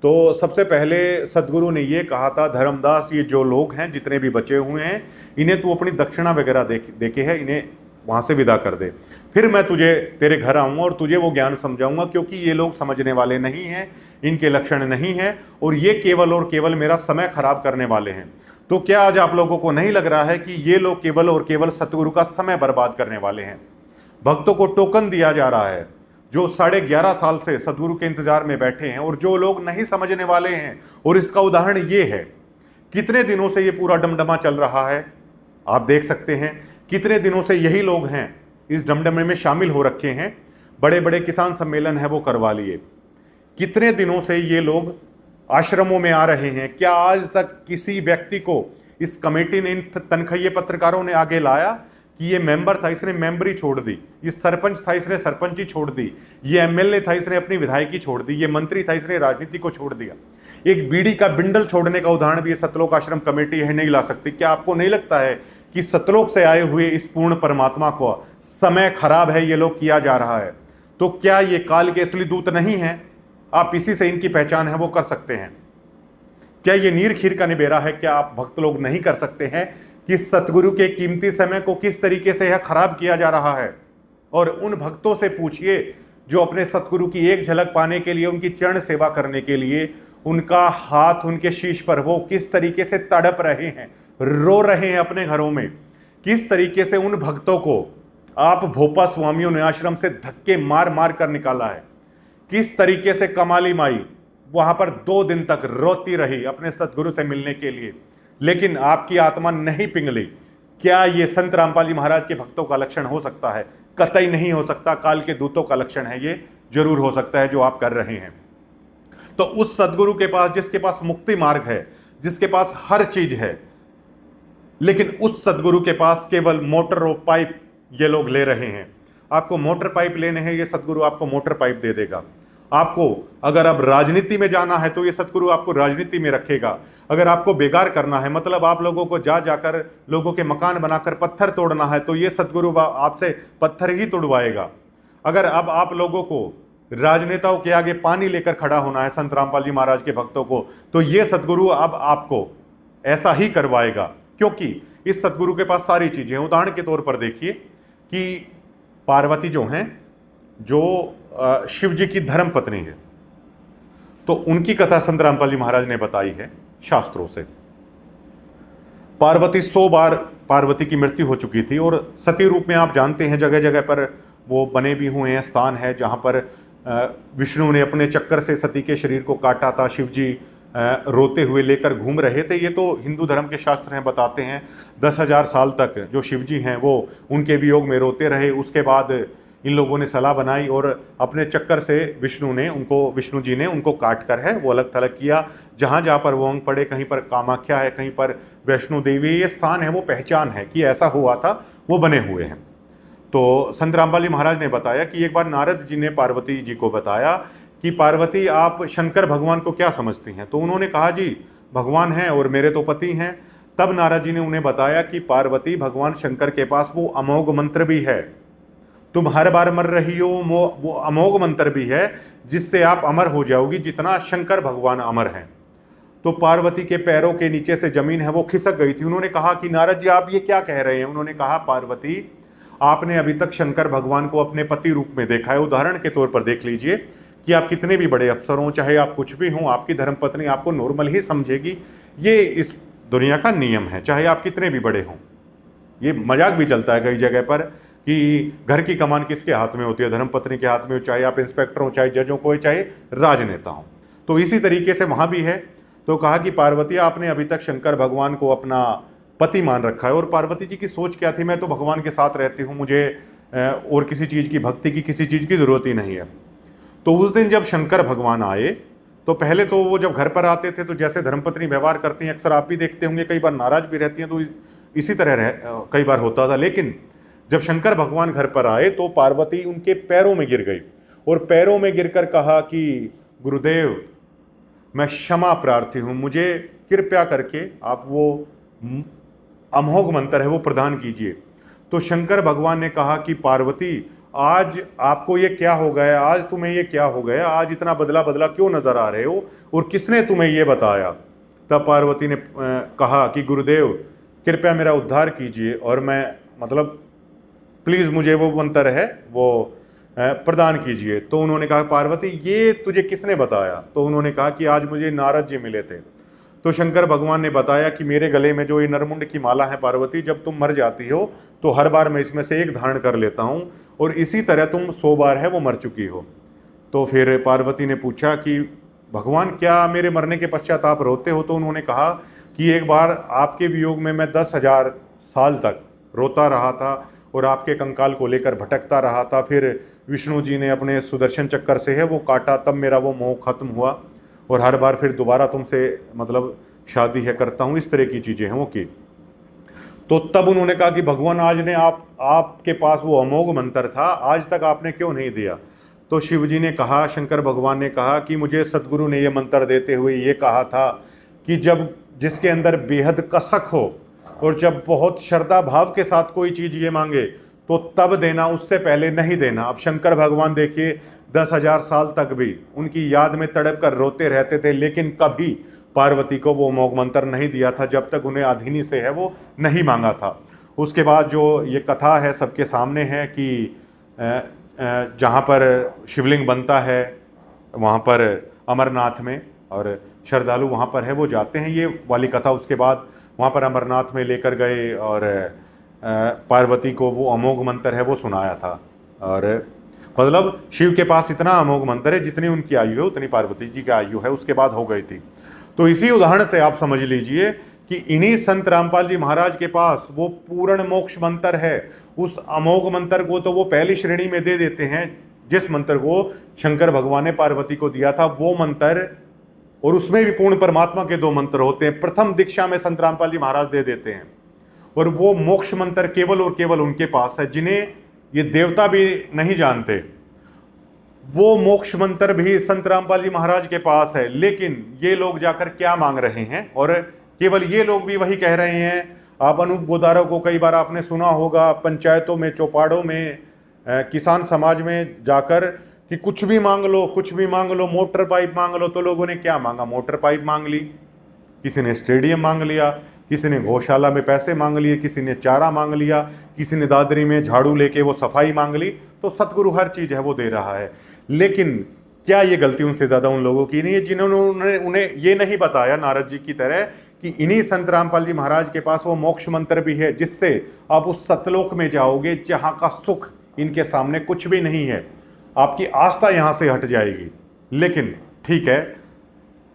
तो सबसे पहले सतगुरु ने ये कहा था, धर्मदास ये जो लोग हैं जितने भी बचे हुए हैं, इन्हें तू अपनी दक्षिणा वगैरह दे के है इन्हें वहां से विदा कर दे, फिर मैं तुझे तेरे घर आऊँगा और तुझे वो ज्ञान समझाऊंगा, क्योंकि ये लोग समझने वाले नहीं हैं, इनके लक्षण नहीं हैं और ये केवल और केवल मेरा समय खराब करने वाले हैं। तो क्या आज आप लोगों को नहीं लग रहा है कि ये लोग केवल और केवल सतगुरु का समय बर्बाद करने वाले हैं? भक्तों को टोकन दिया जा रहा है, जो 11.5 साल से सतगुरु के इंतजार में बैठे हैं और जो लोग नहीं समझने वाले हैं। और इसका उदाहरण ये है, कितने दिनों से ये पूरा डमडमा चल रहा है, आप देख सकते हैं। कितने दिनों से यही लोग हैं इस डमडमे में शामिल हो रखे हैं, बड़े बड़े किसान सम्मेलन है वो करवा लिए। कितने दिनों से ये लोग आश्रमों में आ रहे हैं। क्या आज तक किसी व्यक्ति को इस कमेटी ने, इन तनखैये पत्रकारों ने आगे लाया कि ये मेंबर था इसने मेंबरी छोड़ दी, ये सरपंच था इसने सरपंची छोड़ दी, ये एमएलए था इसने अपनी विधायकी छोड़ दी, ये मंत्री था इसने राजनीति को छोड़ दिया? एक बीड़ी का बिंडल छोड़ने का उदाहरण भी ये सतलोक आश्रम कमेटी है नहीं ला सकती। क्या आपको नहीं लगता है कि सतलोक से आए हुए इस पूर्ण परमात्मा को समय खराब है ये लोग किया जा रहा है? तो क्या ये काल के असली दूत नहीं है? आप इसी से इनकी पहचान है वो कर सकते हैं। क्या ये नीर खीर का निबेरा है? क्या आप भक्त लोग नहीं कर सकते हैं कि सतगुरु के कीमती समय को किस तरीके से यह खराब किया जा रहा है? और उन भक्तों से पूछिए जो अपने सतगुरु की एक झलक पाने के लिए, उनकी चरण सेवा करने के लिए, उनका हाथ उनके शीश पर, वो किस तरीके से तड़प रहे हैं, रो रहे हैं अपने घरों में। किस तरीके से उन भक्तों को आप भोपा स्वामियों ने आश्रम से धक्के मार मार कर निकाला है। किस तरीके से कमाली माई वहां पर 2 दिन तक रोती रही अपने सतगुरु से मिलने के लिए, लेकिन आपकी आत्मा नहीं पिघली। क्या ये संत रामपाल जी महाराज के भक्तों का लक्षण हो सकता है? कतई नहीं हो सकता। काल के दूतों का लक्षण है ये, जरूर हो सकता है जो आप कर रहे हैं। तो उस सतगुरु के पास, जिसके पास मुक्ति मार्ग है, जिसके पास हर चीज है, लेकिन उस सतगुरु के पास केवल मोटर और पाइप ये लोग ले रहे हैं। आपको मोटर पाइप लेने हैं, ये सतगुरु आपको मोटर पाइप दे देगा। आपको अगर अब राजनीति में जाना है तो ये सतगुरु आपको राजनीति में रखेगा। अगर आपको बेगार करना है, मतलब आप लोगों को जा जाकर लोगों के मकान बनाकर पत्थर तोड़ना है, तो ये सतगुरु आपसे पत्थर ही तोड़वाएगा। अगर अब आप लोगों को राजनेताओं के आगे पानी लेकर खड़ा होना है, संत रामपाल जी महाराज के भक्तों को, तो ये सतगुरु अब आपको ऐसा ही करवाएगा। क्योंकि इस सदगुरु के पास सारी चीजें हैं। उदाहरण के तौर पर देखिए कि पार्वती जो हैं, जो शिव जी की धर्म पत्नी है, तो उनकी कथा संत रामपाल जी महाराज ने बताई है शास्त्रों से। पार्वती 100 बार पार्वती की मृत्यु हो चुकी थी, और सती रूप में आप जानते हैं जगह जगह पर वो बने भी हुए हैं, स्थान है जहाँ पर विष्णु ने अपने चक्कर से सती के शरीर को काटा था, शिव जी रोते हुए लेकर घूम रहे थे। ये तो हिंदू धर्म के शास्त्र हैं, बताते हैं 10,000 साल तक जो शिव जी हैं वो उनके वियोग में रोते रहे। उसके बाद इन लोगों ने सलाह बनाई और अपने चक्कर से विष्णु जी ने उनको काट कर है वो अलग थलग किया। जहाँ जहाँ पर वो अंग पड़े, कहीं पर कामाख्या है, कहीं पर वैष्णो देवी, ये स्थान है वो पहचान है कि ऐसा हुआ था, वो बने हुए हैं। तो संत रामपाल जी महाराज ने बताया कि एक बार नारद जी ने पार्वती जी को बताया कि पार्वती आप शंकर भगवान को क्या समझती हैं। तो उन्होंने कहा जी भगवान हैं और मेरे तो पति हैं। तब नारद जी ने उन्हें बताया कि पार्वती भगवान शंकर के पास वो अमोघ मंत्र भी है, तुम हर बार मर रही हो, वो अमोघ मंत्र भी है जिससे आप अमर हो जाओगी जितना शंकर भगवान अमर हैं। तो पार्वती के पैरों के नीचे से जमीन है वो खिसक गई थी। उन्होंने कहा कि नारद जी आप ये क्या कह रहे हैं। उन्होंने कहा पार्वती आपने अभी तक शंकर भगवान को अपने पति रूप में देखा है। उदाहरण के तौर पर देख लीजिए कि आप कितने भी बड़े अफसर हों, चाहे आप कुछ भी हों, आपकी धर्मपत्नी आपको नॉर्मल ही समझेगी। ये इस दुनिया का नियम है, चाहे आप कितने भी बड़े हों। ये मजाक भी चलता है कई जगह पर कि घर की कमान किसके हाथ में होती है, धर्मपत्नी के हाथ में हो, चाहे आप इंस्पेक्टर हो, चाहे जजों को, चाहे राजनेता हो। तो इसी तरीके से वहाँ भी है। तो कहा कि पार्वती आपने अभी तक शंकर भगवान को अपना पति मान रखा है। और पार्वती जी की सोच क्या थी, मैं तो भगवान के साथ रहती हूँ, मुझे और किसी चीज़ की भक्ति की, किसी चीज़ की ज़रूरत ही नहीं है। तो उस दिन जब शंकर भगवान आए तो पहले तो वो जब घर पर आते थे तो जैसे धर्मपत्नी व्यवहार करती हैं, अक्सर आप भी देखते होंगे, कई बार नाराज भी रहती हैं, तो इसी तरह कई बार होता था। लेकिन जब शंकर भगवान घर पर आए तो पार्वती उनके पैरों में गिर गई और पैरों में गिरकर कहा कि गुरुदेव मैं क्षमा प्रार्थी हूँ, मुझे कृपया करके आप वो अमोघ मंत्र है वो प्रदान कीजिए। तो शंकर भगवान ने कहा कि पार्वती आज आपको ये क्या हो गया, आज तुम्हें ये क्या हो गया, आज इतना बदला बदला क्यों नजर आ रहे हो और किसने तुम्हें ये बताया। तब पार्वती ने कहा कि गुरुदेव कृपया मेरा उद्धार कीजिए और मैं मतलब प्लीज़ मुझे वो मंत्र है वो प्रदान कीजिए। तो उन्होंने कहा पार्वती ये तुझे किसने बताया। तो उन्होंने कहा कि आज मुझे नारद जी मिले थे। तो शंकर भगवान ने बताया कि मेरे गले में जो ये नरमुंड की माला है पार्वती, जब तुम मर जाती हो तो हर बार मैं इसमें से एक धारण कर लेता हूँ और इसी तरह तुम 100 बार है वो मर चुकी हो। तो फिर पार्वती ने पूछा कि भगवान क्या मेरे मरने के पश्चात आप रोते हो। तो उन्होंने कहा कि एक बार आपके वियोग में मैं 10,000 साल तक रोता रहा था और आपके कंकाल को लेकर भटकता रहा था। फिर विष्णु जी ने अपने सुदर्शन चक्कर से है वो काटा, तब मेरा वो मोह खत्म हुआ और हर बार फिर दोबारा तुमसे मतलब शादी है करता हूँ, इस तरह की चीज़ें हैं वो की। तो तब उन्होंने कहा कि भगवान आज ने आपके पास वो अमोघ मंत्र था, आज तक आपने क्यों नहीं दिया। तो शिव जी ने कहा, शंकर भगवान ने कहा कि मुझे सदगुरु ने ये मंत्र देते हुए ये कहा था कि जब जिसके अंदर बेहद कसक हो और जब बहुत श्रद्धा भाव के साथ कोई चीज़ ये मांगे तो तब देना, उससे पहले नहीं देना। अब शंकर भगवान देखिए 10,000 साल तक भी उनकी याद में तड़प कर रोते रहते थे, लेकिन कभी पार्वती को वो अमोघ मंत्र नहीं दिया था जब तक उन्हें अधीनी से है वो नहीं मांगा था। उसके बाद जो ये कथा है सबके सामने है कि जहाँ पर शिवलिंग बनता है वहाँ पर अमरनाथ में, और श्रद्धालु वहाँ पर है वो जाते हैं, ये वाली कथा उसके बाद वहाँ पर अमरनाथ में लेकर गए और पार्वती को वो अमोघ मंत्र है वो सुनाया था। और मतलब शिव के पास इतना अमोघ मंत्र है जितनी उनकी आयु है उतनी पार्वती जी की आयु है, उसके बाद हो गई थी। तो इसी उदाहरण से आप समझ लीजिए कि इन्हीं संत रामपाल जी महाराज के पास वो पूर्ण मोक्ष मंत्र है। उस अमोघ मंत्र को तो वो पहली श्रेणी में दे देते हैं, जिस मंत्र को शंकर भगवान ने पार्वती को दिया था वो मंत्र, और उसमें भी पूर्ण परमात्मा के 2 मंत्र होते हैं। प्रथम दीक्षा में संत रामपाल जी महाराज दे देते हैं और वो मोक्ष मंत्र केवल और केवल उनके पास है, जिन्हें ये देवता भी नहीं जानते। वो मोक्ष मंत्र भी संत रामपाल जी महाराज के पास है, लेकिन ये लोग जाकर क्या मांग रहे हैं, और केवल ये लोग भी वही कह रहे हैं। आप अनूप गोदारों को कई बार आपने सुना होगा, पंचायतों में, चौपाड़ों में, किसान समाज में जाकर कि कुछ भी मांग लो, कुछ भी मांग लो, मोटर पाइप मांग लो। तो लोगों ने क्या मांगा, मोटर पाइप मांग ली, किसी ने स्टेडियम मांग लिया, किसी ने गौशाला में पैसे मांग लिए, किसी ने चारा मांग लिया, किसी ने दादरी में झाड़ू लेके वो सफाई मांग ली। तो सतगुरु हर चीज़ है वो दे रहा है। लेकिन क्या ये गलती उनसे ज़्यादा उन लोगों की नहीं है जिन्होंने उन्हें ये नहीं बताया नारद जी की तरह कि इन्हीं संत रामपाल जी महाराज के पास वो मोक्ष मंत्र भी है जिससे आप उस सतलोक में जाओगे जहाँ का सुख इनके सामने कुछ भी नहीं है। आपकी आस्था यहाँ से हट जाएगी। लेकिन ठीक है,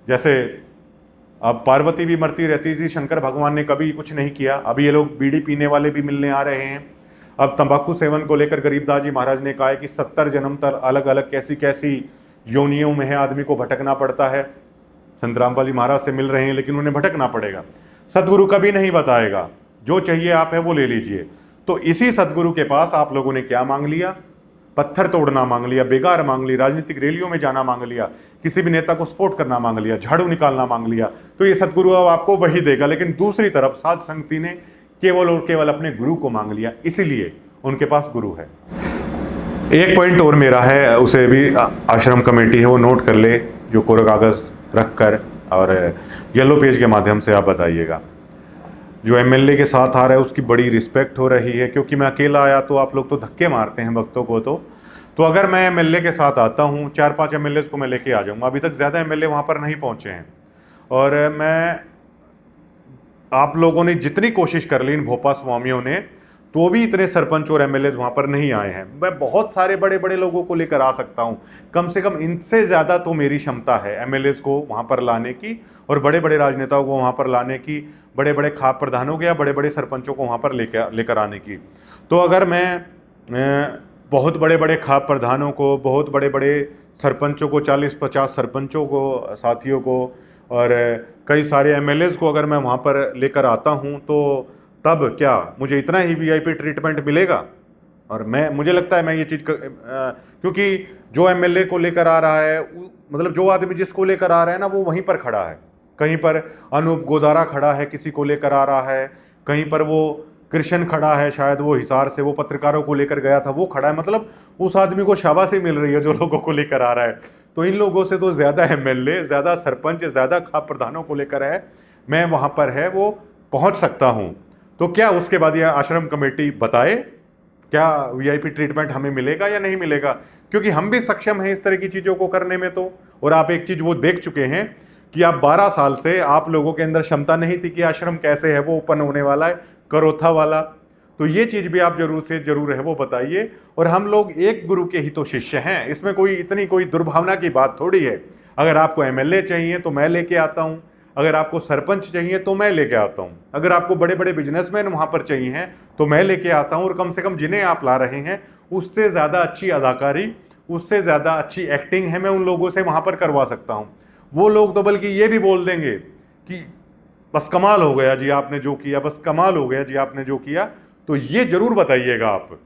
जैसे अब पार्वती भी मरती रहती थी, शंकर भगवान ने कभी कुछ नहीं किया। अभी ये लोग बीड़ी पीने वाले भी मिलने आ रहे हैं। अब तंबाकू सेवन को लेकर गरीबदास जी महाराज ने कहा है कि 70 जन्म तक अलग अलग कैसी कैसी योनियों में है आदमी को भटकना पड़ता है। संत रामपाल जी महाराज से मिल रहे हैं लेकिन उन्हें भटकना पड़ेगा। सतगुरु कभी नहीं बताएगा, जो चाहिए आप है वो ले लीजिए। तो इसी सतगुरु के पास आप लोगों ने क्या मांग लिया? पत्थर तोड़ना मांग लिया, बेगार मांग ली, राजनीतिक रैलियों में जाना मांग लिया, किसी भी नेता को सपोर्ट करना मांग लिया, झाड़ू निकालना मांग लिया। तो ये सतगुरु अब आपको वही देगा। लेकिन दूसरी तरफ साध संगति ने केवल और केवल अपने गुरु को मांग लिया, इसीलिए उनके पास गुरु है। एक पॉइंट और मेरा है, उसे भी आश्रम कमेटी है वो नोट कर ले, जो कोरा कागज रख कर और येलो पेज के माध्यम से आप बताइएगा। जो एमएलए के साथ आ रहा है उसकी बड़ी रिस्पेक्ट हो रही है, क्योंकि मैं अकेला आया तो आप लोग तो धक्के मारते हैं भक्तों को। तो अगर मैं एमएलए के साथ आता हूँ, 4-5 एमएलए को मैं लेके आ जाऊँगा। अभी तक ज़्यादा एमएलए वहाँ पर नहीं पहुँचे हैं और मैं आप लोगों ने जितनी कोशिश कर ली इन भोपा स्वामियों ने, तो भी इतने सरपंच और एमएलए वहाँ पर नहीं आए हैं। मैं बहुत सारे बड़े बड़े लोगों को लेकर आ सकता हूँ, कम से कम इनसे ज़्यादा तो मेरी क्षमता है एमएलए को वहाँ पर लाने की और बड़े बड़े राजनेताओं को वहाँ पर लाने की, बड़े बड़े खाप प्रधानों को या बड़े बड़े सरपंचों को वहाँ पर लेकर आने की। तो अगर मैं बहुत बड़े बड़े खाप प्रधानों को, बहुत बड़े बड़े सरपंचों को, 40-50 सरपंचों को, साथियों को और कई सारे एमएलएज को अगर मैं वहाँ पर लेकर आता हूँ, तो तब क्या मुझे इतना ही वीआईपी ट्रीटमेंट मिलेगा? और मुझे लगता है मैं ये चीज़ क्योंकि जो एमएलए को लेकर आ रहा है, मतलब जो आदमी जिसको लेकर आ रहा है ना, वो वहीं पर खड़ा है। कहीं पर अनूप गोदारा खड़ा है, किसी को लेकर आ रहा है, कहीं पर वो कृष्ण खड़ा है, शायद वो हिसार से वो पत्रकारों को लेकर गया था, वो खड़ा है। मतलब उस आदमी को शाबाशी मिल रही है जो लोगों को लेकर आ रहा है। तो इन लोगों से तो ज़्यादा एमएलए, ज़्यादा सरपंच, ज़्यादा खाप प्रधानों को लेकर है, मैं वहाँ पर है वो पहुँच सकता हूँ। तो क्या उसके बाद यह आश्रम कमेटी बताए क्या वीआईपी ट्रीटमेंट हमें मिलेगा या नहीं मिलेगा? क्योंकि हम भी सक्षम हैं इस तरह की चीज़ों को करने में। तो और आप एक चीज़ वो देख चुके हैं कि आप 12 साल से आप लोगों के अंदर क्षमता नहीं थी कि आश्रम कैसे है वो ओपन होने वाला है, करोथा वाला। तो ये चीज़ भी आप जरूर से जरूर है वो बताइए। और हम लोग एक गुरु के ही तो शिष्य हैं, इसमें कोई दुर्भावना की बात थोड़ी है। अगर आपको एमएलए चाहिए तो मैं लेके आता हूँ, अगर आपको सरपंच चाहिए तो मैं लेके आता हूँ, अगर आपको बड़े बड़े बिजनेसमैन वहाँ पर चाहिए हैं तो मैं लेके आता हूँ। और कम से कम जिन्हें आप ला रहे हैं उससे ज़्यादा अच्छी अदाकारी, उससे ज़्यादा अच्छी एक्टिंग है, मैं उन लोगों से वहाँ पर करवा सकता हूँ। वो लोग तो बल्कि ये भी बोल देंगे कि बस कमाल हो गया जी आपने जो किया, बस कमाल हो गया जी आपने जो किया। तो ये जरूर बताइएगा आप।